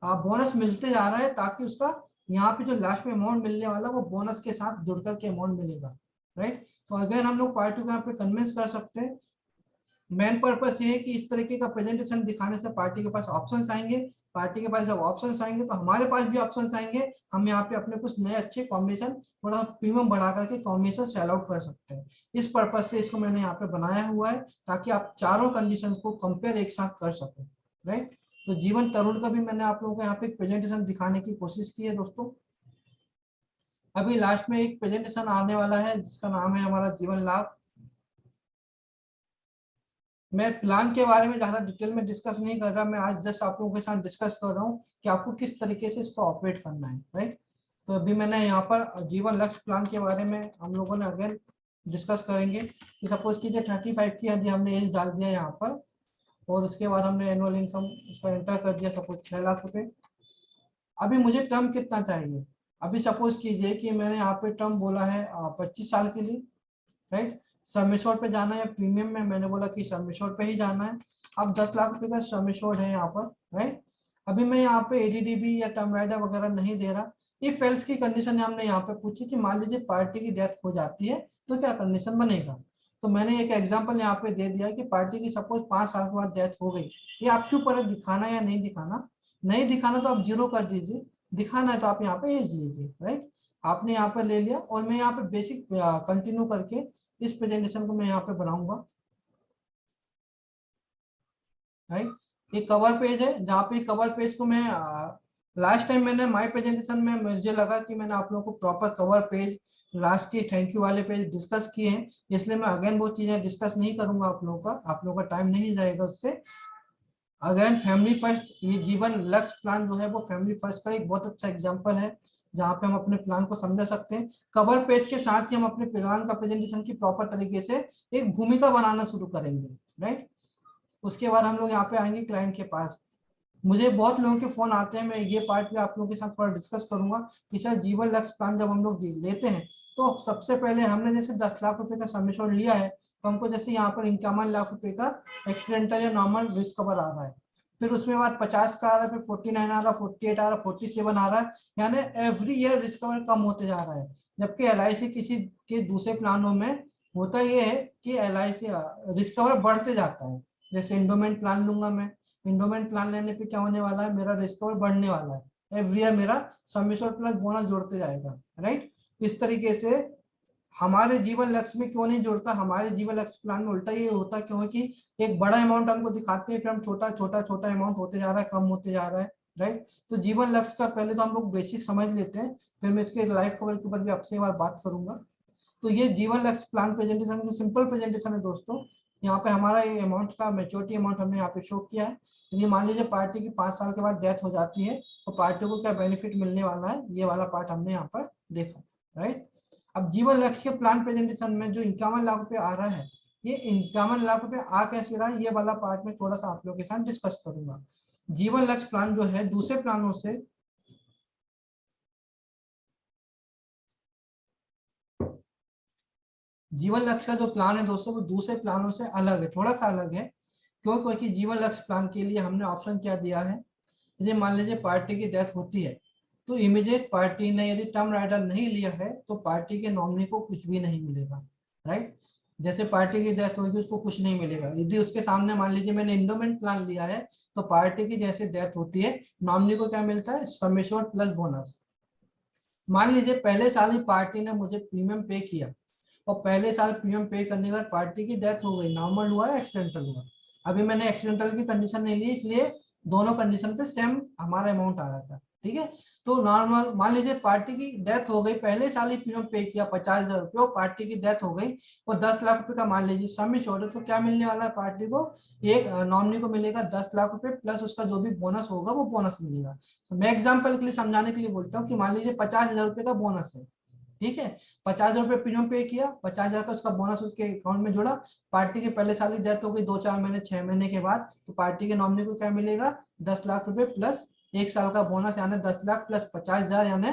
बोनस मिलते जा रहा है, ताकि उसका यहाँ पे जो लास्ट में अमाउंट मिलने वाला वो बोनस के साथ जुड़ करके अमाउंट मिलेगा, राइट। तो अगर हम लोग पार्टी को यहाँ पे कन्विंस कर सकते हैं, मेन पर्पस ये है कि इस तरीके का प्रेजेंटेशन दिखाने से पार्टी के पास ऑप्शंस आएंगे, पार्टी के पास जब ऑप्शंस आएंगे तो हमारे पास भी ऑप्शंस आएंगे, हम यहाँ पे अपने कुछ नए अच्छे कॉम्बिनेशन थोड़ा प्रीमियम बढ़ा करके कॉम्बिनेशन सेल आउट कर सकते हैं। इस पर्पस से इसको मैंने यहाँ पे बनाया हुआ है ताकि आप चारों कंडीशन को कंपेयर एक साथ कर सकें, राइट। तो जीवन तरुण का भी मैंने आप लोगों को यहाँ पे प्रेजेंटेशन दिखाने की कोशिश की है दोस्तों। अभी लास्ट में एक प्रेजेंटेशन आने वाला है जिसका नाम है हमारा जीवन लाभ। मैं प्लान के बारे में ज्यादा डिटेल में डिस्कस नहीं कर रहा, मैं आज जस्ट आप लोगों के साथ डिस्कस कर रहा हूँ कि आपको किस तरीके से इसको ऑपरेट करना है, राइट। तो अभी मैंने यहाँ पर जीवन लक्ष्य प्लान के बारे में हम लोगों ने अगेन डिस्कस करेंगे कि सपोज कीजिए 35 की यदि हमने एज डाल दिया यहाँ पर और उसके बाद हमने एनुअल इनकम उसका एंटर कर दिया सपोज 6 लाख रुपए। अभी मुझे टर्म कितना चाहिए, अभी सपोज कीजिए कि मैंने यहाँ पे टर्म बोला है 25 साल के लिए, राइट। सम एश्योर्ड पे जाना है, प्रीमियम में मैंने बोला कि सम एश्योर्ड पे ही जाना है। अब 10 लाख रुपए का सम एश्योर्ड है यहाँ पर, राइट। अभी मैं यहाँ पे एडीडीबी या टर्म राइडर वगैरह नहीं दे रहा। इफ एल्स की कंडीशन हमने यहाँ पे पूछी कि मान लीजिए पार्टी की डेथ हो जाती है तो क्या कंडीशन बनेगा, तो मैंने एक एग्जाम्पल यहाँ पे दे दिया कि पार्टी की सपोज 5 साल के बाद डेथ हो गई, ये आपके ऊपर है दिखाना या नहीं दिखाना। नहीं दिखाना तो आप 0 कर दीजिए, दिखाना है तो आप यहाँ पे एज लीजिए, राइट। आपने यहाँ पर ले लिया और मैं यहाँ पे बेसिक कंटिन्यू करके इस प्रेजेंटेशन को मैं यहाँ पे बनाऊंगा, राइट। ये कवर पेज है जहाँ पे कवर पेज को मैं लास्ट टाइम मैंने माय प्रेजेंटेशन में मुझे लगा कि मैंने आप लोगों को प्रॉपर कवर पेज, लास्ट के थैंक यू वाले पेज डिस्कस किए हैं, इसलिए मैं अगेन वो चीजें डिस्कस नहीं करूंगा आप लोगों का टाइम नहीं जाएगा उससे। अगेन फैमिली फर्स्ट, ये जीवन लक्ष्य प्लान जो है वो फैमिली फर्स्ट का एक बहुत अच्छा एग्जाम्पल है जहाँ पे हम अपने प्लान को समझ सकते हैं। कवर पेज के साथ ही हम अपने प्लान का प्रेजेंटेशन की प्रॉपर तरीके से एक भूमिका बनाना शुरू करेंगे, राइट। उसके बाद हम लोग यहाँ पे आएंगे क्लाइंट के पास। मुझे बहुत लोगों के फोन आते हैं, मैं ये पार्ट भी आप लोगों के साथ थोड़ा डिस्कस करूंगा कि सर जीवन लक्ष्य प्लान जब हम लोग लेते हैं तो सबसे पहले हमने जैसे 10 लाख रुपए का सम एश्योर्ड लिया है, तो हमको जैसे यहाँ पर 51 लाख रुपए का एक्सीडेंटल या नॉर्मल रिस्क कवर आ रहा है, फिर उसमें बाद 50 का आ रहा है, फिर 49 आ रहा है, 48 आ रहा है, 47 आ रहा है, यानी एवरी ईयर रिस्क कवर कम होते जा रहा है। जबकि LIC किसी के दूसरे प्लानों में होता ये है कि LIC रिस्क कवर बढ़ते जाता है। जैसे इंडोमेंट प्लान लूंगा मैं, इंडोमेंट प्लान लेने पे क्या होने वाला है, मेरा रिस्क कवर बढ़ने वाला है, एवरी ईयर मेरा सम एश्योर्ड प्लस बोनस जोड़ते जाएगा, राइट। इस तरीके से हमारे जीवन लक्ष्य में क्यों नहीं जुड़ता, हमारे जीवन लक्ष्य प्लान में उल्टा ये होता क्यों है कि एक बड़ा अमाउंट हमको दिखाते हैं, फिर हम छोटा छोटा छोटा अमाउंट होते जा रहा है, कम होते जा रहा है, राइट। तो जीवन लक्ष्य का पहले तो हम लोग बेसिक समझ लेते हैं, फिर मैं इसके लाइफ कवर के ऊपर भी आपसे एक बार बात करूंगा। तो ये जीवन लक्ष्य प्लान प्रेजेंटेशन की सिंपल प्रेजेंटेशन है दोस्तों। यहाँ पे हमारा ये अमाउंट का मैच्योरिटी अमाउंट हमने यहाँ पे शो किया है। ये मान लीजिए पार्टी की 5 साल के बाद डेथ हो जाती है तो पार्टी को क्या बेनिफिट मिलने वाला है, ये वाला पार्ट हमने यहाँ पर देखा, राइट। अब जीवन लक्ष्य के प्लान प्रेजेंटेशन में जो 51 लाख रुपए आ रहा है, ये 51 लाख रुपए आ कैसे रहा है, ये वाला पार्ट में थोड़ा सा आप लोगों के साथ डिस्कस करूंगा। जीवन लक्ष्य प्लान जो है दूसरे प्लानों से जीवन लक्ष्य का जो प्लान है दोस्तों वो दूसरे प्लानों से अलग है, थोड़ा सा अलग है। क्यों? क्योंकि जीवन लक्ष्य प्लान के लिए हमने ऑप्शन क्या दिया है, यदि मान लीजिए पार्टी की डेथ होती है तो इमीडिएट पार्टी ने यदि टर्म राइटर नहीं लिया है तो पार्टी के नॉमिनी को कुछ भी नहीं मिलेगा, राइट। जैसे पार्टी की डेथ होगी उसको कुछ नहीं मिलेगा। यदि उसके सामने मान लीजिए मैंने इंडोमेंट प्लान लिया है तो पार्टी की जैसे डेथ होती है नॉमिनी को क्या मिलता है, सम एश्योर्ड प्लस बोनस। मान लीजिए पहले साल ही पार्टी ने मुझे प्रीमियम पे किया और पहले साल प्रीमियम पे करने के बाद पार्टी की डेथ हो गई, नॉर्मल हुआ एक्सीडेंटल हुआ। अभी मैंने एक्सीडेंटल की कंडीशन नहीं ली इसलिए दोनों कंडीशन पे सेम हमारा अमाउंट आ रहा था, ठीक है। तो नॉर्मल मान लीजिए पार्टी की डेथ हो गई, पहले साल ही प्रीमियम पे किया 50,000 रुपये और पार्टी की डेथ हो गई और 10 लाख रुपए का मान लीजिए सम एश्योर्ड है, तो क्या मिलने वाला है पार्टी को, एक नॉमिनी को मिलेगा 10 लाख रुपए प्लस उसका जो भी बोनस होगा वो बोनस मिलेगा। तो मैं एग्जाम्पल के लिए समझाने के लिए बोलता हूँ कि मान लीजिए 50,000 रुपए का बोनस है, ठीक है। 50,000 रुपए प्रीमियम पे किया, 50,000 का उसका बोनस उसके अकाउंट में जोड़ा, पार्टी के पहले साल ही डेथ हो गई 2-4 महीने 6 महीने के बाद, तो पार्टी के नॉमिनी को क्या मिलेगा, 10 लाख रुपए प्लस एक साल का बोनस यानी 10 लाख प्लस 50,000 यानी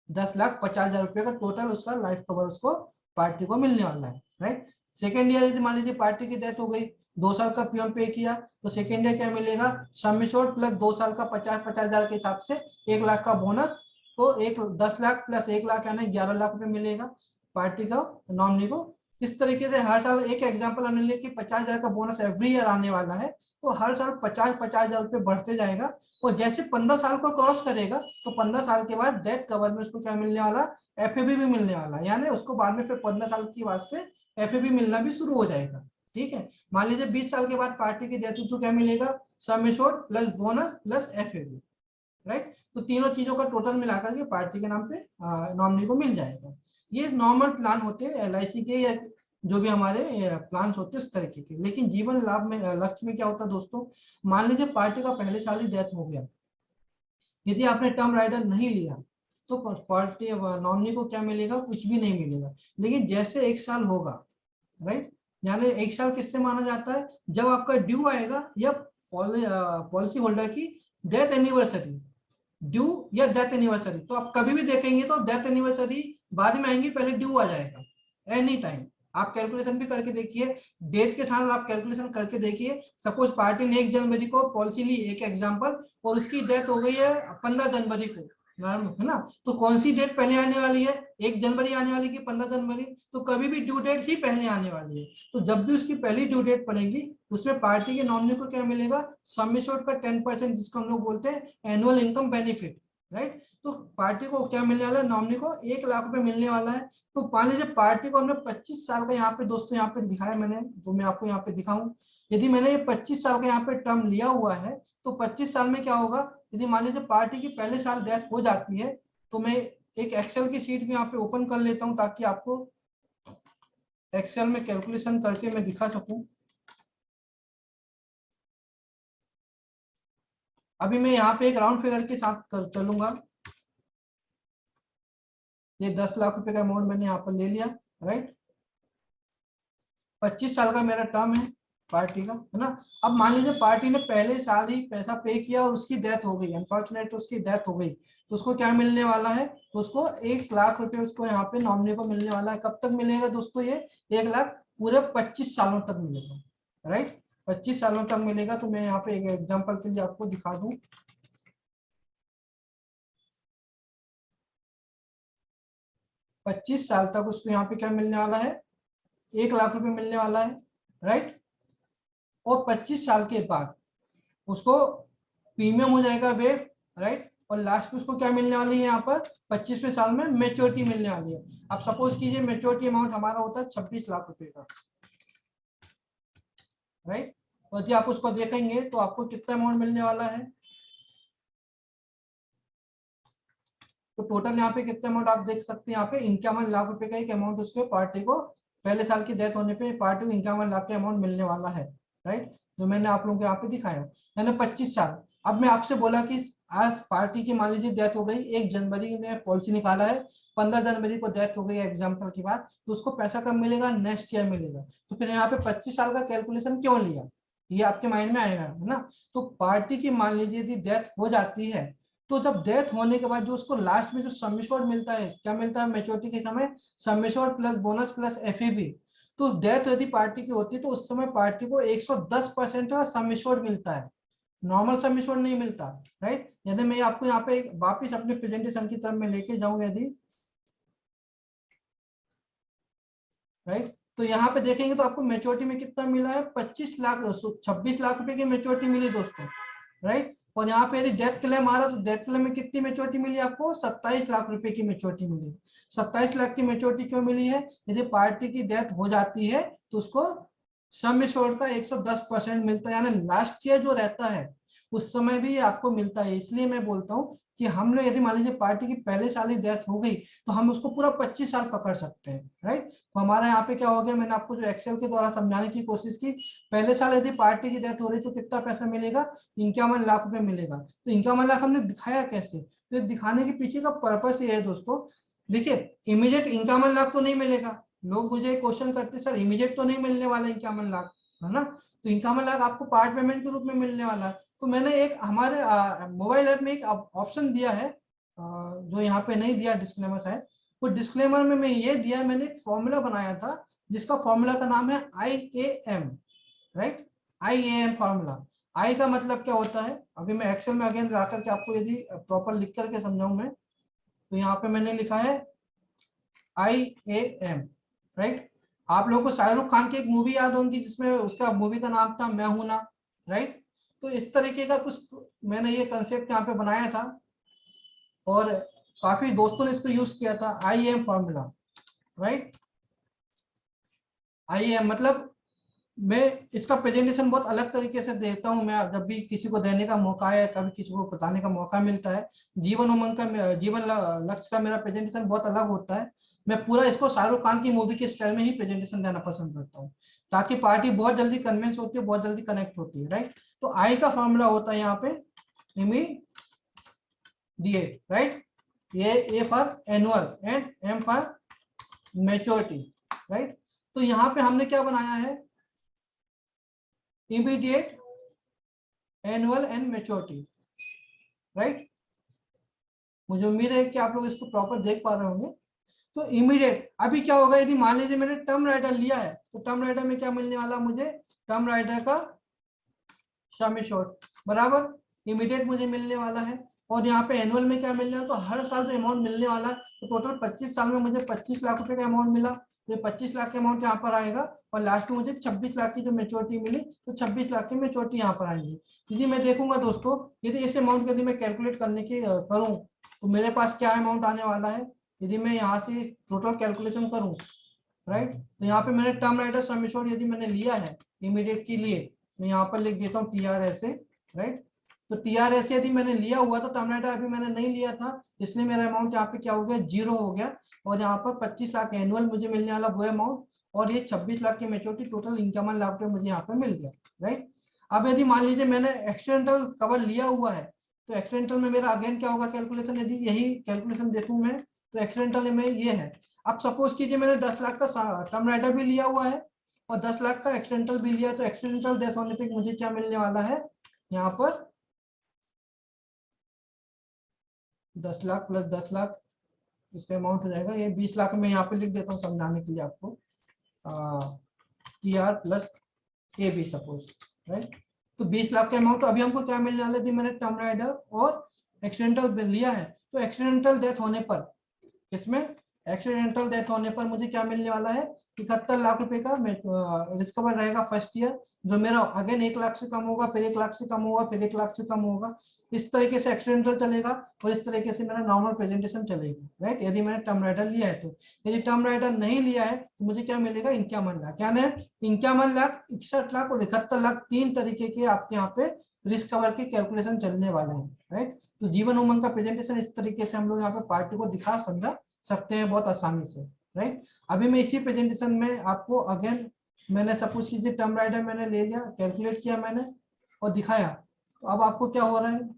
10,50,000 रुपए का टोटल उसका लाइफ कवर उसको पार्टी को मिलने वाला है, राइट। सेकेंड ईयर यदि मान लीजिए पार्टी की डेथ हो गई, 2 साल का प्रीमियम पे किया तो सेकेंड ईयर क्या मिलेगा, सम एश्योर्ड प्लस 2 साल का 50,000 के हिसाब से 1 लाख का बोनस, तो 10 लाख प्लस 1 लाख यानी 11 लाख रुपए मिलेगा पार्टी का नॉमिनी को। इस तरीके से हर साल एक एग्जांपल हमने लिया कि 50,000 का बोनस एवरी ईयर आने वाला है, तो हर साल 50,000 रुपए बढ़ते जाएगा और जैसे 15 साल को क्रॉस करेगा तो 15 साल के बाद डेथ कवर में उसको क्या मिलने वाला, FAB भी मिलने वाला, यानी उसको बाद में फिर 15 साल की बाद से FAB मिलना भी शुरू हो जाएगा, ठीक है। मान लीजिए 20 साल के बाद पार्टी की डेथ तो क्या मिलेगा, सम assured plus bonus plus FAB, right. तो तीनों चीजों का टोटल मिलाकर के पार्टी के नाम पे नॉमिनी को मिल जाएगा। ये नॉर्मल प्लान होते हैं LIC के या जो भी हमारे प्लान होते हैं इस तरीके के। लेकिन जीवन लाभ में लक्ष्य में क्या होता है दोस्तों, मान लीजिए पार्टी का पहले साल ही डेथ हो गया, यदि आपने टर्म राइडर नहीं लिया तो पार्टी नॉमिनी को क्या मिलेगा, कुछ भी नहीं मिलेगा। लेकिन जैसे 1 साल होगा, राइट, यानी 1 साल किससे माना जाता है, जब आपका ड्यू आएगा या पॉलिसी होल्डर की डेथ एनिवर्सरी, ड्यू या डेथ एनिवर्सरी। तो आप कभी भी देखेंगे तो डेथ एनिवर्सरी बाद में आएंगी, पहले ड्यू आ जाएगा एनी टाइम। आप कैलकुलेशन भी करके देखिए, डेट के साथ आप कैलकुलेशन करके देखिए। सपोज पार्टी ने 1 जनवरी को पॉलिसी ली, एक एग्जांपल, और उसकी डेथ हो गई है 15 जनवरी को, है ना, तो कौन सी डेट पहले आने वाली है, 1 जनवरी आने वाली की 15 जनवरी, तो कभी भी ड्यू डेट ही पहले आने वाली है। तो जब भी उसकी पहली ड्यू डेट पड़ेगी उसमें पार्टी के नॉमिनी को क्या मिलेगा, सम एश्योर्ड का 10% जिसको हम लोग बोलते हैं एनुअल इनकम बेनिफिट, राइट। तो पार्टी को क्या मिलने वाला है, नॉमिनी को 1 लाख रुपए मिलने वाला है। तो मान लीजिए पार्टी को हमने 25 साल का, यहाँ पे दोस्तों यहाँ पे दिखाया मैंने, जो मैं आपको यहाँ पे दिखाऊं, यदि मैंने ये 25 साल का यहाँ पे टर्म लिया हुआ है तो 25 साल में क्या होगा, यदि मान लीजिए पार्टी की पहले साल डेथ हो जाती है तो मैं एक एक्सेल की शीट भी यहाँ पे ओपन कर लेता हूँ ताकि आपको एक्सेल में कैलकुलेशन करके मैं दिखा सकूं। अभी मैं यहाँ पे एक राउंड फिगर के साथ चलूंगा। ये 10 लाख रुपए का अमाउंट मैंने यहाँ पर ले लिया, राइट। 25 साल का मेरा टर्म है, पार्टी का, है ना। अब मान लीजिए पार्टी ने पहले साल ही पैसा पे किया और उसकी डेथ हो गई, अनफॉर्चुनेट उसकी डेथ हो गई, तो उसको क्या मिलने वाला है, तो उसको 1 लाख रुपए उसको यहाँ पे नॉमिनी को मिलने वाला है। कब तक मिलेगा दोस्तों, ये 1 लाख पूरे 25 सालों तक मिलेगा, राइट, 25 सालों तक मिलेगा। तो मैं यहाँ पे एक एग्जाम्पल के लिए आपको दिखा दूं, 25 साल तक उसको यहाँ पे क्या मिलने वाला है, 1 लाख रुपए मिलने वाला है, राइट। और 25 साल के बाद उसको प्रीमियम हो जाएगा वेव, राइट, और लास्ट में उसको क्या मिलने वाली है, यहाँ पर 25वें साल में मेच्योरिटी मिलने वाली है। अब सपोज कीजिए मेच्योरिटी अमाउंट हमारा होता है 26 लाख रुपए का, राइट। तो यदि आप उसको देखेंगे तो आपको कितना अमाउंट मिलने वाला है, तो टोटल यहाँ पे कितना अमाउंट आप देख सकते हैं, यहाँ पे 51 लाख रुपए का एक अमाउंट उसके पार्टी को पहले साल की डेथ होने पे पार्टी को 51 लाख का अमाउंट मिलने वाला है, राइट, जो मैंने आप लोगों को यहाँ पे दिखाया, यानी 25 साल। अब मैं आपसे बोला कि आज पार्टी की मान लीजिए डेथ हो गई, 1 जनवरी में पॉलिसी निकाला है, 15 जनवरी को डेथ हो गई एग्जाम्पल की बात, तो उसको पैसा कब मिलेगा, नेक्स्ट ईयर मिलेगा। तो फिर यहाँ पे 25 साल का कैलकुलेशन क्यों लिया, ये आपके माइंड में आएगा, है ना। तो पार्टी की मान लीजिए यदि डेथ हो जाती है, तो जब डेथ होने के बाद जो उसको लास्ट में जो सम एश्योर्ड मिलता है, क्या मिलता है मैच्योरिटी के समय, sum assured plus bonus plus FEB. तो डेथ यदि पार्टी की होती है तो उस समय पार्टी को 110% का सम एश्योर्ड मिलता है, नॉर्मल सम एश्योर्ड नहीं मिलता, राइट। यदि मैं आपको यहाँ पे वापिस अपने प्रेजेंटेशन की तरफ में लेके जाऊं यदि, राइट, तो यहाँ पे देखेंगे तो आपको मेच्योरिटी में कितना मिला है, 26 लाख रुपए की मेच्योरिटी मिली दोस्तों, राइट। और यहाँ पे यदि डेथ क्लेम आ रहा है तो डेथ क्लेम में कितनी मेच्योरिटी मिली आपको, 27 लाख रुपए की मेच्योरिटी मिली। 27 लाख की मेच्योरिटी क्यों मिली है, यदि पार्टी की डेथ हो जाती है तो उसको सम एश्योर्ड का 110% मिलता है, यानी लास्ट ईयर जो रहता है उस समय भी आपको मिलता है। इसलिए मैं बोलता हूँ कि हम लोग यदि मान लीजिए पार्टी की पहले साल ही डेथ हो गई तो हम उसको पूरा 25 साल पकड़ सकते हैं, राइट। तो हमारा यहाँ पे क्या हो गया, मैंने आपको जो एक्सेल के द्वारा समझाने की कोशिश की, पहले साल यदि पार्टी की डेथ हो रही तो कितना पैसा मिलेगा, 51 लाख रुपए मिलेगा। तो 51 लाख हमने दिखाया कैसे, तो दिखाने के पीछे का पर्पस ये है दोस्तों, देखिए इमीडिएट 51 लाख तो नहीं मिलेगा, लोग मुझे क्वेश्चन करते सर इमीडिएट तो नहीं मिलने वाला 51 लाख, है ना। तो 51 लाख आपको पार्ट पेमेंट के रूप में मिलने वाला है। तो मैंने एक हमारे मोबाइल ऐप में एक ऑप्शन दिया है, जो यहाँ पे नहीं दिया डिस्क्लेमर शायद, वो डिस्क्लेमर में मैं ये दिया, मैंने एक फॉर्मूला बनाया था जिसका फॉर्मूला का नाम है IAM, राइट, IAM फॉर्मूला। आई का मतलब क्या होता है, अभी मैं एक्सेल में अगेन ला करके आपको यदि प्रॉपर लिख करके समझाऊं मैं, तो यहाँ पे मैंने लिखा है IAM, राइट। आप लोगों को शाहरुख खान की एक मूवी याद होगी जिसमें उसका मूवी का नाम था मैं हूं ना, राइट। तो इस तरीके का कुछ मैंने ये कंसेप्ट यहाँ पे बनाया था और काफी दोस्तों ने इसको यूज किया था, IAM फॉर्मूला, राइट। IAM मतलब मैं इसका प्रेजेंटेशन बहुत अलग तरीके से देता हूं, मैं जब भी किसी को देने का मौका है, कभी किसी को बताने का मौका मिलता है, जीवन उमंग का जीवन लक्ष्य का मेरा प्रेजेंटेशन बहुत अलग होता है। मैं पूरा इसको शाहरुख खान की मूवी के स्टाइल में ही प्रेजेंटेशन देना पसंद करता हूँ, ताकि पार्टी बहुत जल्दी कन्विंस होती है, बहुत जल्दी कनेक्ट होती है, राइट। तो आई का फॉर्मूला होता है यहाँ पे immediate, right, A for annual and M for maturity, right. तो यहाँ पे हमने क्या बनाया है, immediate annual and maturity, right. मुझे उम्मीद है कि आप लोग इसको प्रॉपर देख पा रहे होंगे। तो इमीडिएट अभी क्या होगा, यदि मान लीजिए मैंने टर्म राइडर लिया है तो टर्म राइडर में क्या मिलने वाला मुझे, टर्म राइडर का सम एश्योर्ड बराबर इमीडिएट मुझे मिलने वाला है। और यहाँ पे एनुअल में क्या मिलने वाला, तो हर साल जो अमाउंट मिलने वाला है, तो टोटल 25 साल में मुझे 25 लाख रुपए का अमाउंट मिला, तो 25 लाख का अमाउंट यहाँ पर आएगा। और लास्ट में मुझे 26 लाख की जो मेच्योरिटी मिली, तो 26 लाख की मेच्योरिटी यहाँ पर आएगी। यदि मैं देखूंगा दोस्तों, यदि इस अमाउंट यदि मैं कैलकुलेट करने की करूँ तो मेरे पास क्या अमाउंट आने वाला है, यदि मैं यहाँ से टोटल कैलकुलेशन करूँ, राइट। तो यहाँ पे मैंने टर्म राइडर सम एश्योर्ड यदि मैंने लिया है इमीडिएट के लिए, मैं यहाँ पर लिख देता हूँ TRSA, राइट। तो TRSA यदि मैंने लिया हुआ तो टर्म राइडर अभी मैंने नहीं लिया था, इसलिए मेरा अमाउंट यहाँ पे क्या हो गया, 0 हो गया। और यहाँ पर 25 लाख एनुअल मुझे मिलने वाला वो अमाउंट, और ये 26 लाख की मेच्योरिटी, टोटल 51 लाख रुपए मुझे यहाँ पे मिल गया, राइट। अब यदि मान लीजिए मैंने एक्सीडेंटल कवर लिया हुआ है, तो एक्सीडेंटल में मेरा अगेन क्या होगा कैलकुलेशन, यदि यही कैलकुलेशन देखूं मैं, तो एक्सीडेंटल में ये है। अब सपोज कीजिए मैंने 10 लाख का टर्म राइडर भी लिया हुआ है और 10 लाख का एक्सीडेंटल भी लिया, तो एक्सीडेंटल डेथ होने पे मुझे क्या मिलने वाला है यहाँ पर 10 लाख प्लस 10 लाख, इसका अमाउंट हो जाएगा ये 20 लाख। में यहाँ पे लिख देता हूँ समझाने के लिए आपको, TR plus AB suppose, right. तो 20 लाख का अमाउंट, अभी हमको क्या मिलने वाला है, मैंने टर्म राइडर और एक्सीडेंटल लिया है, तो एक्सीडेंटल डेथ होने पर, इसमें एक्सीडेंटल डेथ होने पर मुझे क्या मिलने वाला है 71 लाख रुपए का रिस्कवर रहेगा फर्स्ट ईयर, जो मेरा अगेन 1 लाख से कम होगा, फिर 1 लाख से कम होगा, फिर 1 लाख से कम होगा। इस तरीके से एक्सीडेंटल चलेगा और इस तरीके से मेरा नॉर्मल प्रेजेंटेशन चलेगी, राइट। यदि मैंने टर्म राइडर लिया है तो, यदि टर्म राइडर नहीं लिया है तो मुझे क्या मिलेगा 51 लाख, क्या है 51 लाख, 61 लाख और 71 लाख, 3 तरीके के आपके यहाँ पे रिस्क कवर के कैलकुलेशन चलने वाले हैं, राइट। तो जीवन उमंग का प्रेजेंटेशन इस तरीके से हम लोग यहाँ पे पार्टी को दिखा समझा सकते हैं बहुत आसानी से, राइट। अभी मैं इसी प्रेजेंटेशन में आपको अगेन, मैंने सपोज कीजिए टर्म राइडर मैंने ले लिया, कैलकुलेट किया मैंने और दिखाया, तो अब आपको क्या हो रहा है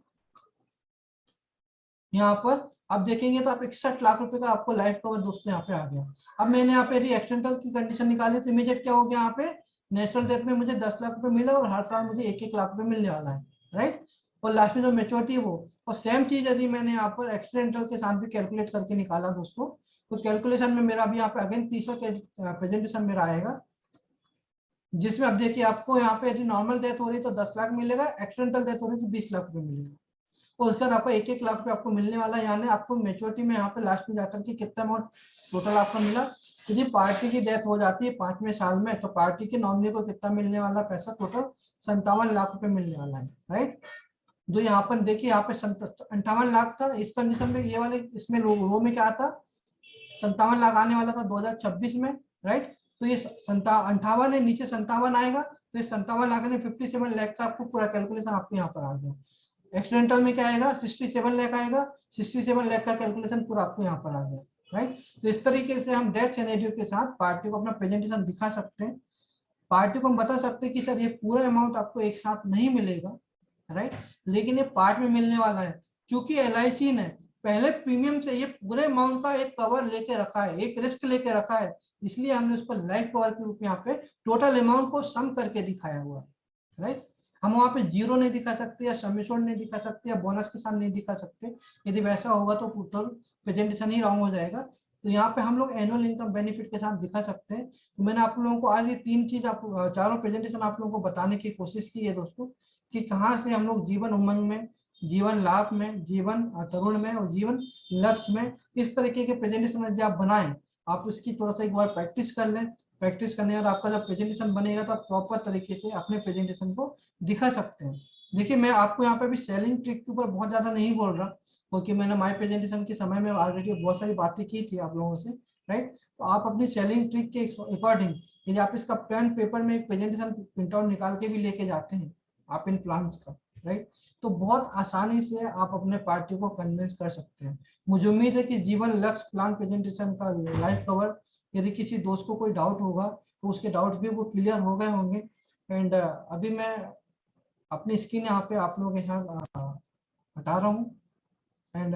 यहाँ पर, अब देखेंगे तो आप 61 लाख रुपए का आपको लाइफ कवर दोस्तों यहाँ पे आ गया। अब मैंने यहाँ पे एक्सीडेंटल की कंडीशन निकाली, तो इमीडिएट क्या हो गया यहाँ पे, नेचुरल डेथ में मुझे 10 लाख रुपए मिला और हर साल मुझे 1-1 लाख रुपए मिलने वाला है, राइट। और लास्ट में जो मेच्योरिटी वो, और सेम चीज यदि मैंने यहाँ पर एक्सीडेंटल के साथ भी कैलकुलेट करके निकाला दोस्तों, तो कैलकुलेशन में मेरा भी यहाँ पे अगेन तीसरा प्रेजेंटेशन मेरा आएगा, जिसमें अब देखिए आपको यहाँ पे यदि नॉर्मल डेथ हो रही है तो 10 लाख मिलेगा, एक्सीडेंटल डेथ हो रही है तो 20 लाख रुपए मिलेगा, और उसके बाद आपको 1-1 लाख रुपए आपको मिलने वाला है। यानी आपको मेच्योरिटी में यहाँ पे लास्ट में जाकर के कितना अमाउंट टोटल आपको मिला, यदि पार्टी की डेथ हो जाती है 5वें साल में, तो पार्टी के नॉमिनी को कितना मिलने वाला पैसा, टोटल 57 लाख रुपए मिलने वाला है, राइट। जो यहाँ पर देखिए यहाँ पे 58 लाख था इस कंडीशन में, ये वाले इसमें रो में क्या आता, 57 लाख आने वाला था 2026 में, राइट। तो ये 58 है, नीचे 57 आएगा, तो ये 57 लाख ने 57 लाख का आपको पूरा कैलकुलेशन आपको यहाँ पर आ गया। एक्सीडेंटल में क्या आएगा 67 लाख आएगा, 67 लाख का कैलकुलेशन पूरा आपको यहाँ पर आ गया, राइट। तो इस तरीके से हम डेथ सिनेरियो के साथ पार्टी को अपना प्रेजेंटेशन दिखा सकते हैं, पार्टी को हम बता सकते हैं कि सर ये पूरा अमाउंट आपको एक साथ नहीं मिलेगा, राइट, लेकिन ये पार्ट में मिलने वाला है। क्योंकि LIC ने पहले प्रीमियम से ये पूरे अमाउंट का एक कवर लेके रखा है, एक रिस्क लेके रखा है, इसलिए हमने उसको लाइफ कवर के रूप में यहाँ पे टोटल अमाउंट को सम करके दिखाया हुआ है, राइट। हम वहाँ पे जीरो नहीं दिखा सकते, या समिशन नहीं दिखा सकते, या बोनस के साथ नहीं दिखा सकते, यदि वैसा होगा तो टोटल प्रेजेंटेशन ही रॉन्ग हो जाएगा। तो यहाँ पे हम लोग एनुअल इनकम बेनिफिट के साथ दिखा सकते हैं। तो मैंने आप लोगों को आज ये 3 चीज आप चारों प्रेजेंटेशन आप लोगों को बताने की कोशिश की है दोस्तों, कि कहाँ से हम लोग जीवन उमंग में, जीवन लाभ में, जीवन तरुण में और जीवन लक्ष्य में इस तरीके के प्रेजेंटेशन यदि आप बनाएं, आप उसकी थोड़ा सा एक बार प्रैक्टिस कर लें। प्रैक्टिस करने के बाद आपका जब प्रेजेंटेशन बनेगा तो आप प्रॉपर तरीके से अपने प्रेजेंटेशन को दिखा सकते हैं। देखिए मैं आपको यहाँ पे भी सेलिंग ट्रिक के ऊपर बहुत ज्यादा नहीं बोल रहा, क्योंकि मैंने माय प्रेजेंटेशन के समय में ऑलरेडी बहुत सारी बातें की थी आप लोगों से, राइट। तो आप अपनी सेलिंग ट्रिक के अकॉर्डिंग यदि आप इसका पेन पेपर में एक प्रेजेंटेशन प्रिंट आउट निकाल के भी लेके जाते हैं आप इन प्लान्स का, राइट, तो बहुत आसानी से आप अपने पार्टी को कन्विंस कर सकते हैं। मुझे उम्मीद है कि जीवन लक्ष्य प्लान प्रेजेंटेशन का लाइव कवर, यदि किसी दोस्त को कोई डाउट होगा तो उसके डाउट भी वो क्लियर हो गए होंगे। एंड अभी मैं अपनी स्क्रीन यहाँ पे आप लोगों के साथ हटा रहा हूँ। एंड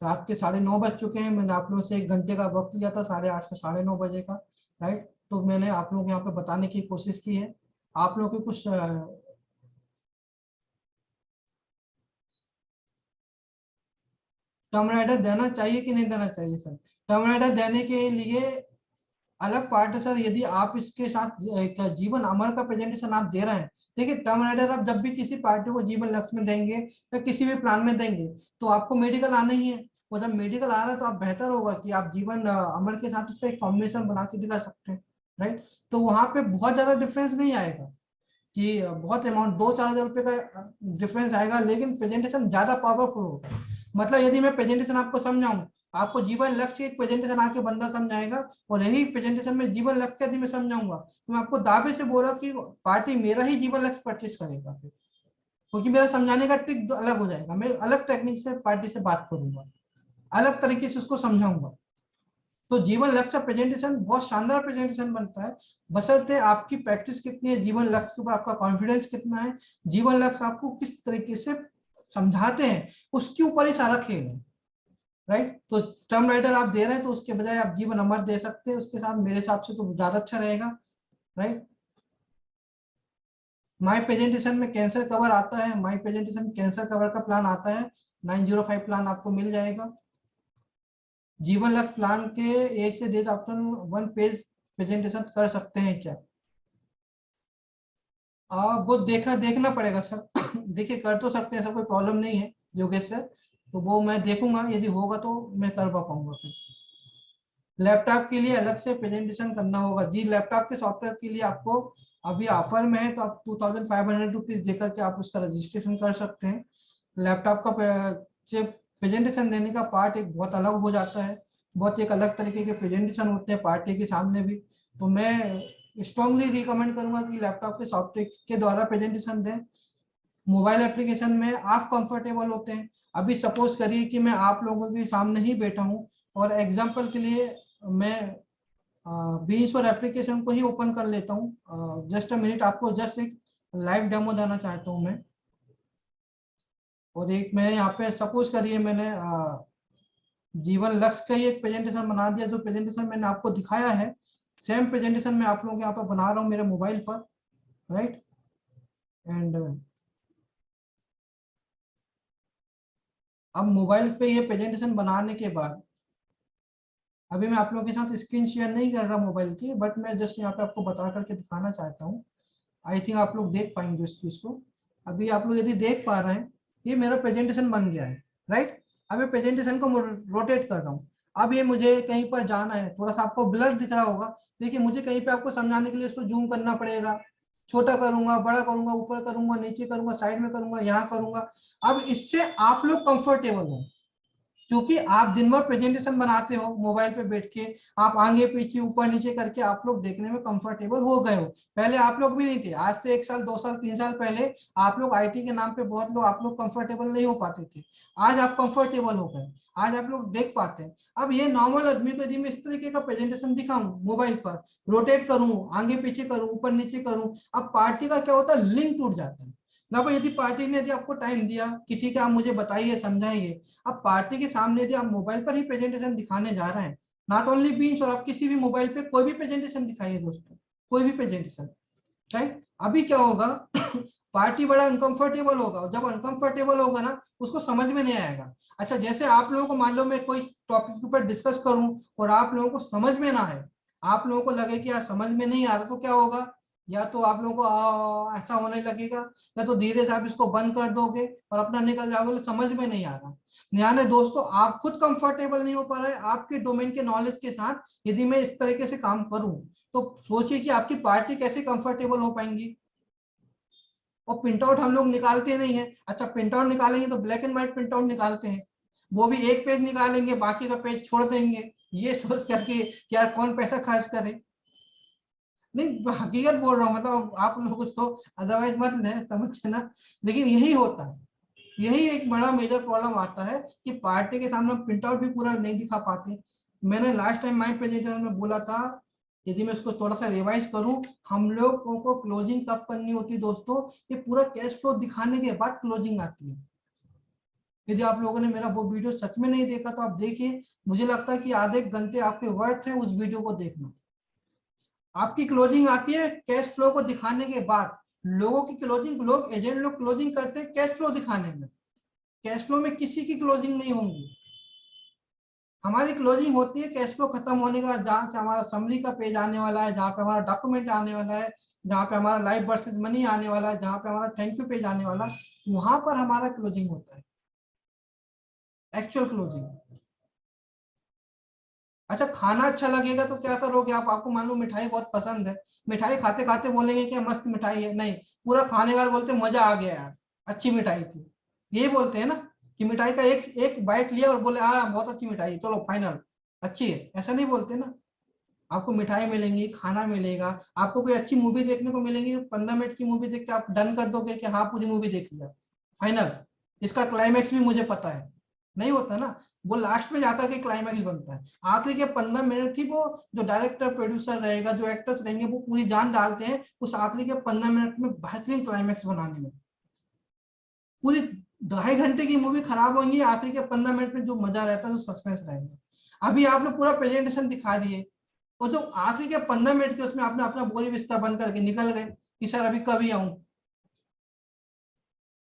रात के 9:30 बज चुके हैं, मैंने आप लोगों से 1 घंटे का वक्त लिया था, 8:30 से 9:30 बजे का, राइट। तो मैंने आप लोग यहाँ पे बताने की कोशिश की है। आप लोग के कुछ टर्म राइडर देना चाहिए कि नहीं देना चाहिए सर? टर्म राइडर देने के लिए अलग पार्ट है सर। यदि आप इसके साथ एक जीवन अमर का प्रेजेंटेशन आप दे रहे हैं, देखिए टर्म राइडर आप जब भी किसी पार्टी को जीवन लक्ष्य में देंगे या किसी भी प्लान में देंगे तो आपको मेडिकल आना ही है, और जब मेडिकल आ रहा है तो आप बेहतर होगा कि आप जीवन अमर के साथ इसका एक कॉम्बिनेशन बना के दिखा सकते हैं, राइट। तो वहां पे बहुत ज्यादा डिफरेंस नहीं आएगा कि बहुत अमाउंट 2-4 हज़ार रुपए का डिफरेंस आएगा, लेकिन प्रेजेंटेशन ज्यादा पावरफुल होगा। मतलब यदि मैं प्रेजेंटेशन आपको समझाऊं, आपको जीवन लक्ष्य एक प्रेजेंटेशन आके बंदा समझाएगा, और यही प्रेजेंटेशन में जीवन लक्ष्य यदि मैं समझाऊंगा तो मैं आपको दावे से बोल रहा कि पार्टी मेरा ही जीवन लक्ष्य परचेस करेगा, फिर क्योंकि मेरा समझाने का ट्रिक अलग हो जाएगा। मैं अलग टेक्निक से पार्टी से बात करूंगा, अलग तरीके से उसको समझाऊंगा। तो जीवन लक्ष्य प्रेजेंटेशन बहुत शानदार प्रेजेंटेशन बनता है, बशर्ते आपकी प्रैक्टिस कितनी है, जीवन लक्ष्य के ऊपर आपका कॉन्फिडेंस कितना है, जीवन लक्ष्य आपको किस तरीके से समझाते हैं, उसके ऊपर ही सारा खेल है, राइट। तो टर्म राइडर आप दे रहे हैं तो उसके बजाय आप जीवन अमर दे सकते हैं, उसके साथ मेरे हिसाब से तो ज्यादा अच्छा रहेगा। राइट। माय प्रेजेंटेशन में कैंसर कवर आता है, माय प्रेजेंटेशन में कैंसर कवर का प्लान आता है, 905 प्लान आपको मिल जाएगा। जीवन लक्ष्य प्लान के 1 से 1.5 ऑप्शन 1 पेज प्रेजेंटेशन कर सकते हैं क्या? वो देखना पड़ेगा सर। देखिए कर तो सकते हैं, ऐसा कोई प्रॉब्लम नहीं है योगेश सर, तो वो मैं देखूंगा, यदि होगा तो मैं कर पाऊंगा। फिर लैपटॉप के लिए अलग से प्रेजेंटेशन करना होगा जी। लैपटॉप के सॉफ्टवेयर के लिए आपको अभी ऑफर में है, तो आप 2500 रुपीज देकर के आप उसका रजिस्ट्रेशन कर सकते हैं। लैपटॉप का प्रेजेंटेशन देने का पार्ट एक बहुत अलग हो जाता है, बहुत एक अलग तरीके के प्रेजेंटेशन होते हैं पार्टी के सामने भी। तो मैं स्ट्रांगली रिकमेंड करूंगा कि लैपटॉप के सॉफ्टवेयर के द्वारा प्रेजेंटेशन दें। मोबाइल एप्लीकेशन में आप कंफर्टेबल होते हैं। अभी सपोज करिए कि मैं आप लोगों के सामने ही बैठा हूं और एग्जांपल के लिए मैं बीस और एप्लीकेशन को ही ओपन कर लेता हूं। जस्ट अ मिनट, आपको जस्ट एक लाइव डेमो देना चाहता हूं मैं। और एक मैं यहाँ पे सपोज करिए मैंने जीवन लक्ष्य का ही एक प्रेजेंटेशन बना दिया, जो प्रेजेंटेशन मैंने आपको दिखाया है सेम प्रेजेंटेशन मैं आप लोगों के यहाँ पर बना रहा हूँ मेरे मोबाइल पर, राइट। एंड अब मोबाइल पे ये प्रेजेंटेशन बनाने के बाद अभी मैं आप लोगों के साथ स्क्रीन शेयर नहीं कर रहा मोबाइल की, बट मैं जस्ट यहाँ पे आपको बता करके दिखाना चाहता हूँ। आई थिंक आप लोग देख पाएंगे उस चीज को। अभी आप लोग यदि देख पा रहे हैं, ये मेरा प्रेजेंटेशन बन गया है, राइट। अब मैं प्रेजेंटेशन को रोटेट कर रहा हूँ। अब ये मुझे कहीं पर जाना है, थोड़ा सा आपको ब्लर दिख रहा होगा, देखिए मुझे कहीं पे आपको समझाने के लिए इसको जूम करना पड़ेगा, छोटा करूंगा, बड़ा करूंगा, ऊपर करूंगा, नीचे करूंगा, साइड में करूंगा, यहाँ करूंगा। अब इससे आप लोग कंफर्टेबल हो, क्योंकि आप दिन भर प्रेजेंटेशन बनाते हो मोबाइल पे बैठ के, आप आगे पीछे ऊपर नीचे करके आप लोग देखने में कंफर्टेबल हो गए हो। पहले आप लोग भी नहीं थे, आज से 1 साल 2 साल 3 साल पहले आप लोग आईटी के नाम पे बहुत लोग आप लोग कंफर्टेबल नहीं हो पाते थे। आज आप कंफर्टेबल हो गए, आज आप लोग देख पाते हैं। अब ये नॉर्मल आदमी को यदि मैं इस तरीके का प्रेजेंटेशन दिखाऊं मोबाइल पर, रोटेट करूं, आगे पीछे करूं, ऊपर नीचे करूं, अब पार्टी का क्या होता है, लिंक टूट जाता है ना। यदि पार्टी ने यदि आपको टाइम दिया कि ठीक है आप मुझे बताइए समझाइए, अब पार्टी के सामने यदि आप मोबाइल पर ही प्रेजेंटेशन दिखाने जा रहे हैं, नॉट ओनली बीन्स, और आप किसी भी मोबाइल पे कोई भी प्रेजेंटेशन दिखाइए दोस्तों, कोई भी प्रेजेंटेशन, राइट। अभी क्या होगा पार्टी बड़ा अनकंफर्टेबल होगा, और जब अनकंफर्टेबल होगा ना उसको समझ में नहीं आएगा। अच्छा जैसे आप लोगों को मान लो मैं कोई टॉपिक के ऊपर डिस्कस करूं और आप लोगों को समझ में ना आए, आप लोगों को लगे कि यार समझ में नहीं आ रहा, तो क्या होगा, या तो आप लोगों को ऐसा होने लगेगा, या तो धीरे से आप इसको बंद कर दोगे और अपना निकल जाओगे, समझ में नहीं आ रहा। यानी दोस्तों आप खुद कंफर्टेबल नहीं हो पा रहे आपके डोमेन के नॉलेज के साथ, यदि मैं इस तरीके से काम करूं तो सोचिए कि आपकी पार्टी कैसे कंफर्टेबल हो पाएंगी। और प्रिंट आउट हम लोग निकालते नहीं है। अच्छा प्रिंट आउट निकालेंगे तो black and white print out निकालते हैं, वो भी एक पेज निकालेंगे, बाकी का पेज छोड़ देंगे, ये सोच करके कि यार कौन पैसा खर्च करे। नहीं हकीकत बोल रहा हूँ, मतलब आप लोग उसको अदरवाइज मत लें, समझे ना। लेकिन यही होता है, यही एक बड़ा मेजर प्रॉब्लम आता है कि पार्टी के सामने प्रिंट आउट भी पूरा नहीं दिखा पाते। मैंने लास्ट टाइम माई प्रेजेंटेशन में बोला था, यदि मैं उसको थोड़ा सा रिवाइज करूं, हम लोगों को क्लोजिंग कब करनी होती है दोस्तों, ये पूरा कैश फ्लो दिखाने के बाद क्लोजिंग आती है। यदि आप लोगों ने मेरा वो वीडियो सच में नहीं देखा तो आप देखिए, मुझे लगता है कि आधे घंटे आपके वर्थ है उस वीडियो को देखना। आपकी क्लोजिंग आती है कैश फ्लो को दिखाने के बाद। लोगों की क्लोजिंग, लोग एजेंट लोग क्लोजिंग करते हैं कैश फ्लो दिखाने में, कैश फ्लो में किसी की क्लोजिंग नहीं होंगी। हमारी क्लोजिंग होती है कैश फ्लो खत्म होने का, जहां से हमारा समरी का पेज आने वाला है, जहां पे हमारा डॉक्यूमेंट आने वाला है, जहां पे हमारा लाइव वर्सेस मनी आने वाला है, जहां पे हमारा थैंक यू पेज आने वाला है, वहां पर हमारा क्लोजिंग होता है, एक्चुअल क्लोजिंग। अच्छा खाना अच्छा लगेगा तो क्या करोगे आप, आपको मान लो मिठाई बहुत पसंद है, मिठाई खाते खाते बोलेंगे कि मस्त मिठाई है, नहीं, पूरा खाने का बोलते मजा आ गया यार, अच्छी मिठाई थी, ये बोलते हैं ना, कि मिठाई का एक एक बाइट लिया और बोले हाँ बहुत अच्छी मिठाई, चलो फाइनल अच्छी है, ऐसा नहीं बोलते ना। आपको मिठाई मिलेंगी, खाना मिलेगा, आपको कोई अच्छी मूवी देखने को मिलेगी, 15 मिनट की मूवी देख के आप डन कर दोगे कि हाँ पूरी मूवी देख लिया, फाइनल, इसका क्लाइमैक्स भी मुझे पता है, नहीं होता ना। वो लास्ट में जाकर के क्लाइमैक्स बनता है, आखिरी के 15 मिनट ही वो जो डायरेक्टर प्रोड्यूसर रहेगा, जो एक्टर्स रहेंगे, वो पूरी जान डालते हैं उस आखिरी के 15 मिनट में बेहतरीन क्लाइमैक्स बनाने में। पूरी 2.5 घंटे की मूवी खराब होंगी, आखिरी के 15 मिनट में जो मजा रहता है, जो सस्पेंस रहेगा। अभी आपने पूरा प्रेजेंटेशन दिखा दिए, और जो आखिरी के 15 मिनट के उसमें आपने अपना बोरी बिस्तर बंद करके निकल गए कि सर अभी कभी आऊं,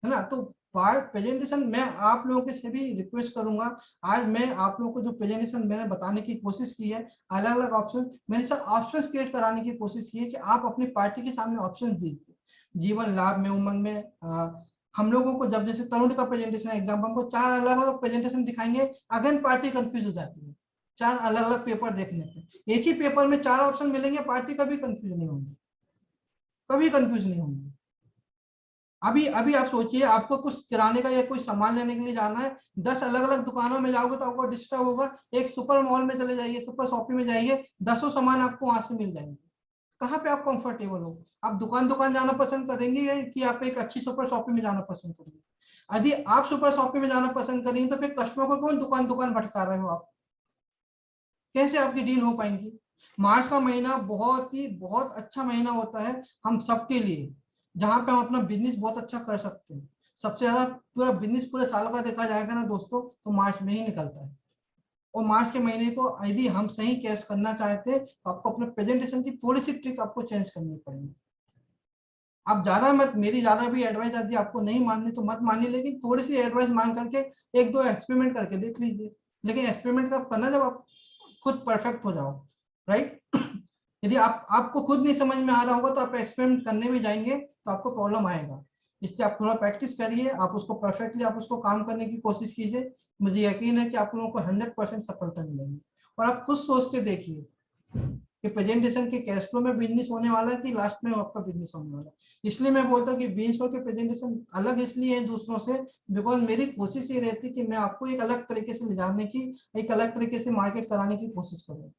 है ना। तो पार्ट प्रेजेंटेशन मैं आप लोगों के से भी रिक्वेस्ट करूंगा, आज मैं आप लोगों को जो प्रेजेंटेशन मैंने बताने की कोशिश की है, अलग अलग ऑप्शन मैंने सब ऑप्शंस क्रिएट कराने की कोशिश की है कि आप अपनी पार्टी के सामने ऑप्शंस दीजिए। जीवन लाभ में, उमंग में हम लोगों को जब जैसे तरुण का प्रेजेंटेशन एग्जाम्पल, हमको 4 अलग अलग प्रेजेंटेशन दिखाएंगे, अगेन पार्टी कंफ्यूज हो जाती है 4 अलग अलग पेपर देखने पे। एक ही पेपर में 4 ऑप्शन मिलेंगे, पार्टी कभी कंफ्यूज नहीं होंगी, कभी कंफ्यूज नहीं होंगी। अभी अभी आप सोचिए, आपको कुछ किराने का या कोई सामान लेने के लिए जाना है, 10 अलग अलग दुकानों में जाओगे तो आपको डिस्टर्ब होगा। एक सुपर मॉल में चले जाइए, सुपर शॉपिंग में जाइए, 10 सामान आपको वहां से मिल जाएंगे। कहाँ पे आप कंफर्टेबल हो? आप दुकान दुकान जाना पसंद करेंगे या कि आप एक अच्छी सुपर शॉपिंग में जाना पसंद करेंगे? यदि आप सुपर शॉपिंग में जाना पसंद करेंगे तो फिर कस्टमर को कौन दुकान दुकान भटका रहे हो आप? कैसे आपकी डील हो पाएंगी? मार्च का महीना बहुत अच्छा महीना होता है हम सबके लिए, जहां पे हम अपना बिजनेस बहुत अच्छा कर सकते हैं। सबसे ज्यादा पूरा बिजनेस पूरे साल का देखा जाएगा ना दोस्तों, तो मार्च में ही निकलता है। और मार्च के महीने को यदि हम सही कैश करना चाहते हैं तो आपको अपने प्रेजेंटेशन की थोड़ी सी ट्रिक आपको चेंज करनी पड़ेगी। आप ज्यादा मत, मेरी ज्यादा भी एडवाइस यदि आपको नहीं माननी तो मत मानिए, लेकिन थोड़ी सी एडवाइस मांग करके एक दो एक्सपेरिमेंट करके देख लीजिए। लेकिन एक्सपेरिमेंट कब करना? जब आप खुद परफेक्ट हो जाओ, राइट। यदि आपको खुद नहीं समझ में आ रहा होगा तो आप एक्सपेरिमेंट करने भी जाएंगे तो आपको प्रॉब्लम आएगा। इसलिए आप थोड़ा प्रैक्टिस करिए, आप उसको परफेक्टली आप उसको काम करने की कोशिश कीजिए। मुझे यकीन है कि आप लोगों को 100% सफलता मिलेगी। और आप खुद सोच के देखिए कि प्रेजेंटेशन के कैश फ्लो में बिजनेस होने वाला है कि लास्ट में आपका बिजनेस होने वाला है। इसलिए मैं बोलता हूँ कि बिजनेस के प्रेजेंटेशन अलग इसलिए है दूसरों से, बिकॉज मेरी कोशिश ये रहती है कि मैं आपको एक अलग तरीके से ले जाने की, एक अलग तरीके से मार्केट कराने की कोशिश करूँ,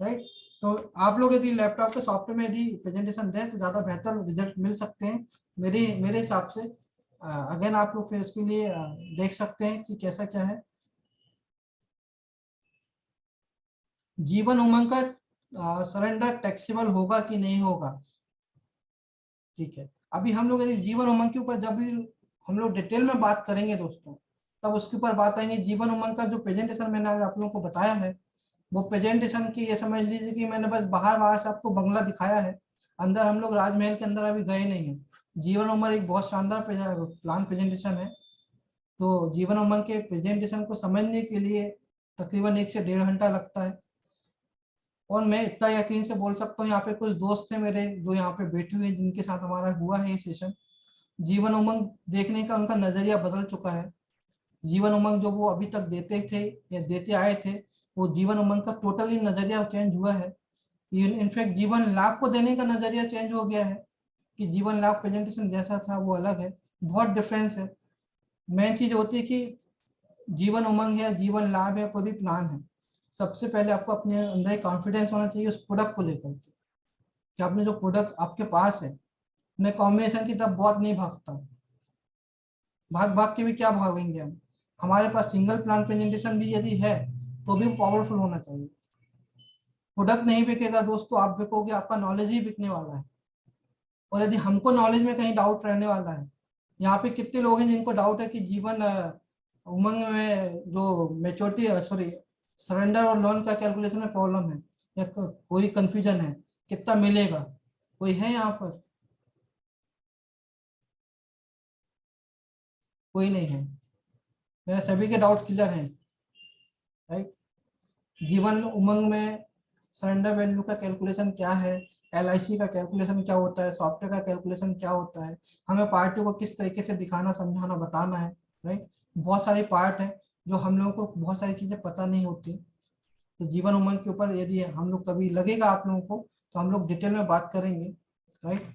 राइट। तो आप लोग यदि लैपटॉप के सॉफ्टवेयर में यदि प्रेजेंटेशन दें तो ज्यादा बेहतर रिजल्ट मिल सकते हैं मेरे हिसाब से। अगेन आप लोग फिर उसके लिए देख सकते हैं कि कैसा क्या है। जीवन उमंग का सरेंडर टैक्सेबल होगा कि नहीं होगा? ठीक है, अभी हम लोग यदि जीवन उमंग के ऊपर जब भी हम लोग डिटेल में बात करेंगे दोस्तों, तब उसके ऊपर बात आएंगे। जीवन उमंग का जो प्रेजेंटेशन मैंने आज आप लोगों को बताया है, वो प्रेजेंटेशन की ये समझ लीजिए कि मैंने बस बाहर बाहर से आपको बंगला दिखाया है, अंदर हम लोग राजमहल के अंदर अभी गए नहीं है। जीवन उमंग एक बहुत शानदार प्लान प्रेजेंटेशन है। तो जीवन उमंग के प्रेजेंटेशन को समझने के लिए तकरीबन 1 से 1.5 घंटा लगता है। और मैं इतना यकीन से बोल सकता हूँ, यहाँ पे कुछ दोस्त थे मेरे जो यहाँ पे बैठे हुए हैं, जिनके साथ हमारा हुआ है ये सेशन। जीवन उमंग देखने का उनका नजरिया बदल चुका है। जीवन उमंग जो वो अभी तक देते थे या देते आए थे, वो जीवन उमंग का टोटली नजरिया चेंज हुआ है। इनफैक्ट जीवन लाभ को देने का नजरिया चेंज हो गया है कि जीवन लाभ प्रेजेंटेशन जैसा था वो अलग है, बहुत डिफरेंस है। मेन चीज होती है कि जीवन उमंग है, जीवन लाभ है, कोई भी प्लान है, सबसे पहले आपको अपने अंदर एक कॉन्फिडेंस होना चाहिए उस प्रोडक्ट को लेकर के कि आपने जो प्रोडक्ट आपके पास है। मैं कॉम्बिनेशन की तरफ बहुत नहीं भागता, भाग भाग के भी क्या भागेंगे हम। हमारे पास सिंगल प्लान प्रेजेंटेशन भी यदि है तो भी पावरफुल होना चाहिए। प्रोडक्ट नहीं बिकेगा दोस्तों, आप बिकोगे, आपका नॉलेज ही बिकने वाला है। और यदि हमको नॉलेज में कहीं डाउट रहने वाला है, यहाँ पे कितने लोग हैं जिनको डाउट है कि जीवन उमंग में जो मेच्योरिटी सॉरी सरेंडर और लोन का कैलकुलेशन में प्रॉब्लम है या कोई कंफ्यूजन है, कितना मिलेगा? कोई है यहाँ पर? कोई नहीं है। मेरे सभी के डाउट्स क्लियर हैं, राइट। जीवन उमंग में सरेंडर वैल्यू का कैलकुलेशन क्या है, LIC का कैलकुलेशन क्या होता है, सॉफ्टवेयर का कैलकुलेशन क्या होता है, हमें पार्टी को किस तरीके से दिखाना समझाना बताना है, राइट। बहुत सारे पार्ट है जो हम लोगों को बहुत सारी चीजें पता नहीं होती। तो जीवन उमंग के ऊपर यदि हम लोग कभी लगेगा आप लोगों को तो हम लोग डिटेल में बात करेंगे, राइट।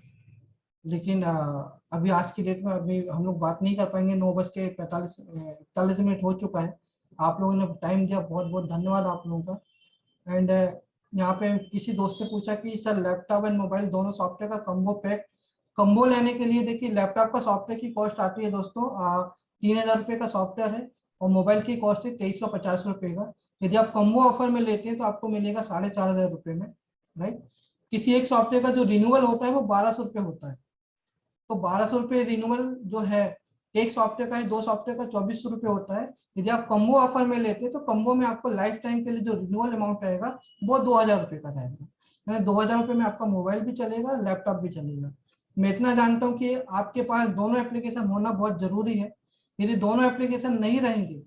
लेकिन अभी आज की डेट में अभी हम लोग बात नहीं कर पाएंगे, 9:45 मिनट हो चुका है। आप लोगों ने टाइम दिया, बहुत बहुत धन्यवाद आप लोगों का। एंड यहाँ पे किसी दोस्त ने पूछा कि सर लैपटॉप एंड मोबाइल दोनों सॉफ्टवेयर का कम्बो पैक, कम्बो लेने के लिए देखिए लैपटॉप का सॉफ्टवेयर की कॉस्ट आती है दोस्तों 3,000 रुपये का सॉफ्टवेयर है, और मोबाइल की कॉस्ट है 2,350 रुपये का। यदि आप कम्बो ऑफर में लेते हैं तो आपको मिलेगा 4,500 रुपये में, राइट। किसी एक सॉफ्टवेयर का जो रिन्यूअल होता है वो 1,200 रुपये होता है। तो 1,200 रुपये रिन्यूअल जो है एक सॉफ्टवेयर का 2 सॉफ्टवेयर का 2400 रुपये होता है। यदि आप कम्बो ऑफर में लेते हैं तो कम्बो में आपको लाइफ टाइम के लिए जो रिन्यूअल अमाउंट रहेगा वो 2000 रुपये का रहेगा, यानी 2000 रुपये में आपका मोबाइल भी चलेगा, लैपटॉप भी चलेगा। मैं इतना जानता हूँ कि आपके पास दोनों एप्लीकेशन होना बहुत जरूरी है। यदि दोनों एप्लीकेशन नहीं रहेंगे,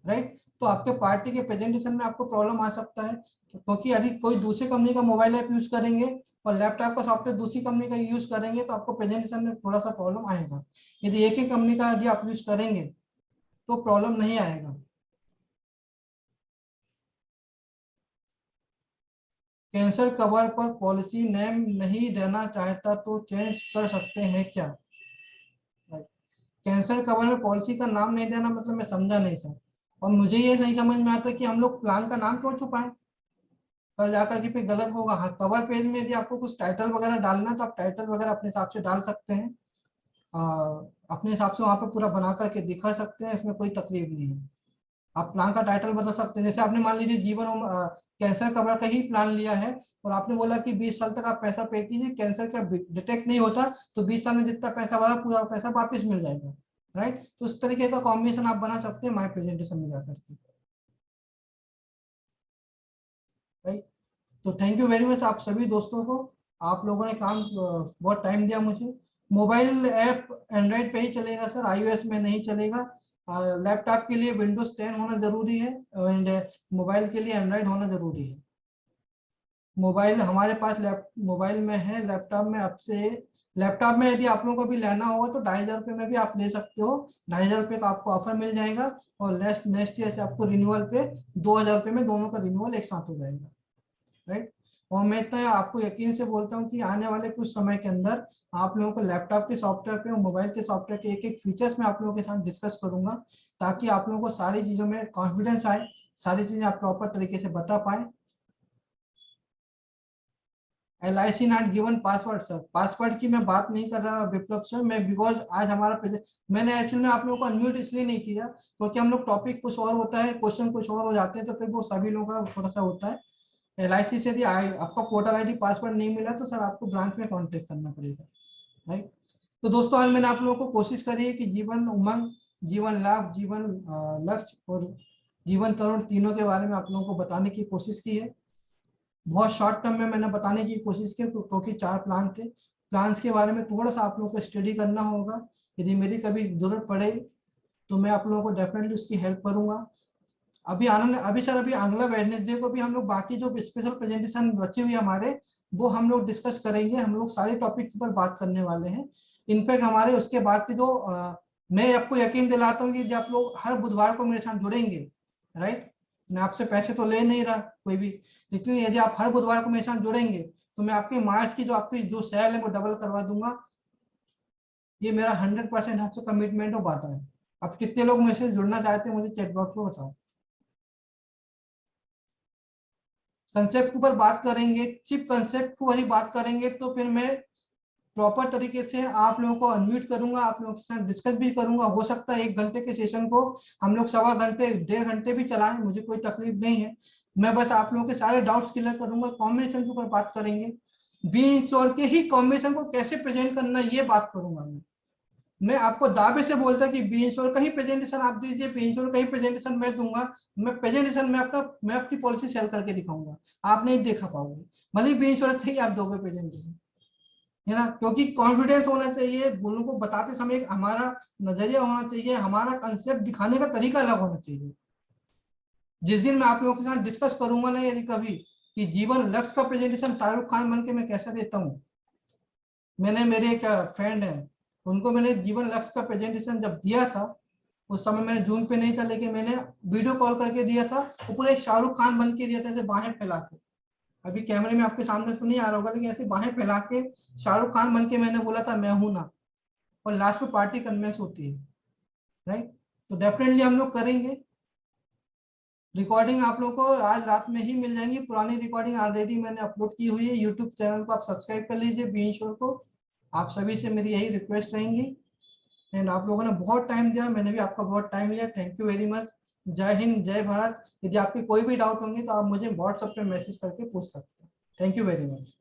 राइट, तो आपके पार्टी के प्रेजेंटेशन में आपको प्रॉब्लम आ सकता है, क्योंकि यदि कोई दूसरी कंपनी का मोबाइल ऐप यूज करेंगे और लैपटॉप का सॉफ्टवेयर दूसरी कंपनी का यूज करेंगे तो आपको प्रेजेंटेशन में थोड़ा सा प्रॉब्लम आएगा। यदि एक ही कंपनी का यदि आप यूज करेंगे तो प्रॉब्लम नहीं आएगा। कैंसर कवर पर पॉलिसी नेम नहीं देना चाहता तो चेंज कर सकते हैं क्या? कैंसर कवर में पॉलिसी का नाम नहीं देना मतलब मैं समझा नहीं सर। और मुझे ये नहीं समझ में आता कि हम लोग प्लान का नाम क्यों छुपाएं, कल जाकर के फिर गलत होगा। हाँ, कवर पेज में यदि आपको कुछ टाइटल वगैरह डालना है तो आप टाइटल वगैरह अपने हिसाब से डाल सकते हैं, अपने हिसाब से वहां पर पूरा बना करके दिखा सकते हैं, इसमें कोई तकलीफ नहीं है। आप प्लान का टाइटल बदल सकते हैं, जैसे आपने मान लीजिए जीवन कैंसर कवर का ही प्लान लिया है और आपने बोला कि 20 साल तक आप पैसा पे कीजिए, कैंसर का डिटेक्ट नहीं होता तो 20 साल में जितना पैसा भरा पूरा पैसा वापस मिल जाएगा, राइट। तो उस तरीके का कॉम्बिनेशन आप बना सकते हैं माई प्रेजेंटेशन में जाकर के, राइट। तो थैंक यू वेरी मच आप सभी दोस्तों को, आप लोगों ने काम बहुत टाइम दिया मुझे। मोबाइल ऐप एंड्रॉइड पे ही चलेगा सर, आईओएस में नहीं चलेगा। लैपटॉप के लिए विंडोज 10 होना जरूरी है एंड मोबाइल के लिए एंड्रॉइड होना जरूरी है। मोबाइल हमारे पास मोबाइल में है, लैपटॉप में आपसे, लैपटॉप में यदि आप लोगों को भी लेना होगा तो 2500 में भी आप ले सकते हो। 2500 का आपको ऑफर मिल जाएगा और नेक्स्ट ईयर से आपको रिन्यूअल पे 2000 में दोनों का रिन्यूअल एक साथ हो जाएगा, राइट। और मैं इतना आपको यकीन से बोलता हूँ कि आने वाले कुछ समय के अंदर आप लोगों को लैपटॉप के सॉफ्टवेयर पे और मोबाइल के सॉफ्टवेयर के एक एक फीचर्स में आप लोगों के साथ डिस्कस करूंगा, ताकि आप लोगों को सारी चीजों में कॉन्फिडेंस आए, सारी चीजें आप प्रॉपर तरीके से बता पाए। LIC not given password sir, password की मैं बात नहीं कर रहा विप्लव सर, मैं बिकॉज आज हमारा मैंने एक्चुअली में आप लोगों को अनम्यूट इसलिए नहीं किया क्योंकि हम लोग टॉपिक कुछ और होता है, क्वेश्चन कुछ और हो जाते हैं, तो फिर वो सभी लोगों का थोड़ा सा होता है। LIC से यदि आपका पोर्टल ID पासवर्ड नहीं मिला तो सर आपको ब्रांच में कांटेक्ट करना पड़ेगा, राइट। तो दोस्तों आज मैंने आप लोगों को कोशिश करी है कि जीवन उमंग, जीवन लाभ, जीवन लक्ष्य और जीवन तरुण तीनों के बारे में आप लोगों को बताने की कोशिश की है। बहुत शॉर्ट टर्म में मैंने बताने की कोशिश की क्योंकि 4 प्लान थे, प्लान्स के बारे में थोड़ा सा आप लोगों को स्टडी करना होगा। यदि मेरी कभी जरूरत पड़े तो मैं आप लोगों को डेफिनेटली उसकी हेल्प करूंगा। अभी आनंद, अभी सर अभी अगला वेडनेसडे को भी हम लोग बाकी जो स्पेशल प्रेजेंटेशन बचे हुए हमारे वो हम लोग डिस्कस करेंगे, हम लोग सारे टॉपिक पर बात करने वाले हैं। इनफैक्ट हमारे उसके बाद के जो मैं आपको यकीन दिलाता हूँ कि जब आप लोग हर बुधवार को मेरे साथ जुड़ेंगे, राइट, मैं आपसे पैसे तो ले नहीं रहा कोई भी, लेकिन यदि आप हर बुधवार को मेरे साथ जुड़ेंगे तो मैं आपके मार्च की जो आपकी जो सेल है वो डबल करवा दूंगा। ये मेरा 100% आपसे कमिटमेंट हो पाता है। अब कितने लोग मेरे से जुड़ना चाहते हैं मुझे चैट बॉक्स में बताओ। कंसेप्ट के ऊपर बात करेंगे, सिर्फ कंसेप्ट की वाली बात करेंगे तो फिर मैं प्रॉपर तरीके से आप लोगों को अनम्यूट करूंगा, आप लोगों के साथ डिस्कस भी करूंगा। हो सकता है 1 घंटे के सेशन को हम लोग 1.25 घंटे 1.5 घंटे भी चलाएं, मुझे कोई तकलीफ नहीं है। मैं बस आप लोगों के सारे डाउट्स क्लियर करूंगा, कॉम्बिनेशन के ऊपर बात करेंगे, बीन्स और के ही कॉम्बिनेशन को कैसे प्रेजेंट करना ये बात करूंगा। मैं आपको दावे से बोलता कि बीन्स और कहीं प्रेजेंटेशन आप दीजिए, बीन्स और कहीं प्रेजेंटेशन मैं दूंगा, मैं प्रेजेंटेशन में मैं अपनी पॉलिसी सेल करके दिखाऊंगा, आप नहीं देखा पाओगे। मतलब बीन्स और से ही आप दोगे प्रेजेंटेशन, है ना, क्योंकि कॉन्फिडेंस होना चाहिए, बोलों को बताते समय एक हमारा नजरिया होना चाहिए, हमारा कंसेप्ट दिखाने का तरीका अलग होना चाहिए। जिस दिन मैं आप लोगों के साथ डिस्कस करूंगा ना यदि कभी कि जीवन लक्ष्य का प्रेजेंटेशन शाहरुख खान बन के मैं कैसा देता हूँ, मैंने, मेरे एक फ्रेंड है, उनको मैंने जीवन लक्ष्य का प्रेजेंटेशन जब दिया था उस समय मैंने जूम पे नहीं था लेकिन मैंने वीडियो कॉल करके दिया था, वो पूरे शाहरुख खान बन के दिया था, ऐसे बाहें फैला के। अभी कैमरे में आपके सामने तो नहीं आ रहा होगा लेकिन ऐसे बाहें फैला के शाहरुख खान बन के मैंने बोला था मैं हूं ना, और लास्ट में पार्टी कन्वेंस होती है, राइट। तो डेफिनेटली हम लोग करेंगे। रिकॉर्डिंग आप लोग को आज रात में ही मिल जाएंगी, पुरानी रिकॉर्डिंग ऑलरेडी मैंने अपलोड की हुई है, यूट्यूब चैनल को आप सब्सक्राइब कर लीजिए बी इंश्योर को। आप सभी से मेरी यही रिक्वेस्ट रहेंगी। एंड आप लोगों ने बहुत टाइम दिया, मैंने भी आपका बहुत टाइम लिया, थैंक यू वेरी मच। जय हिंद, जय भारत। यदि आपके कोई भी डाउट होंगे तो आप मुझे व्हाट्सएप पे मैसेज करके पूछ सकते हैं। Thank you very much.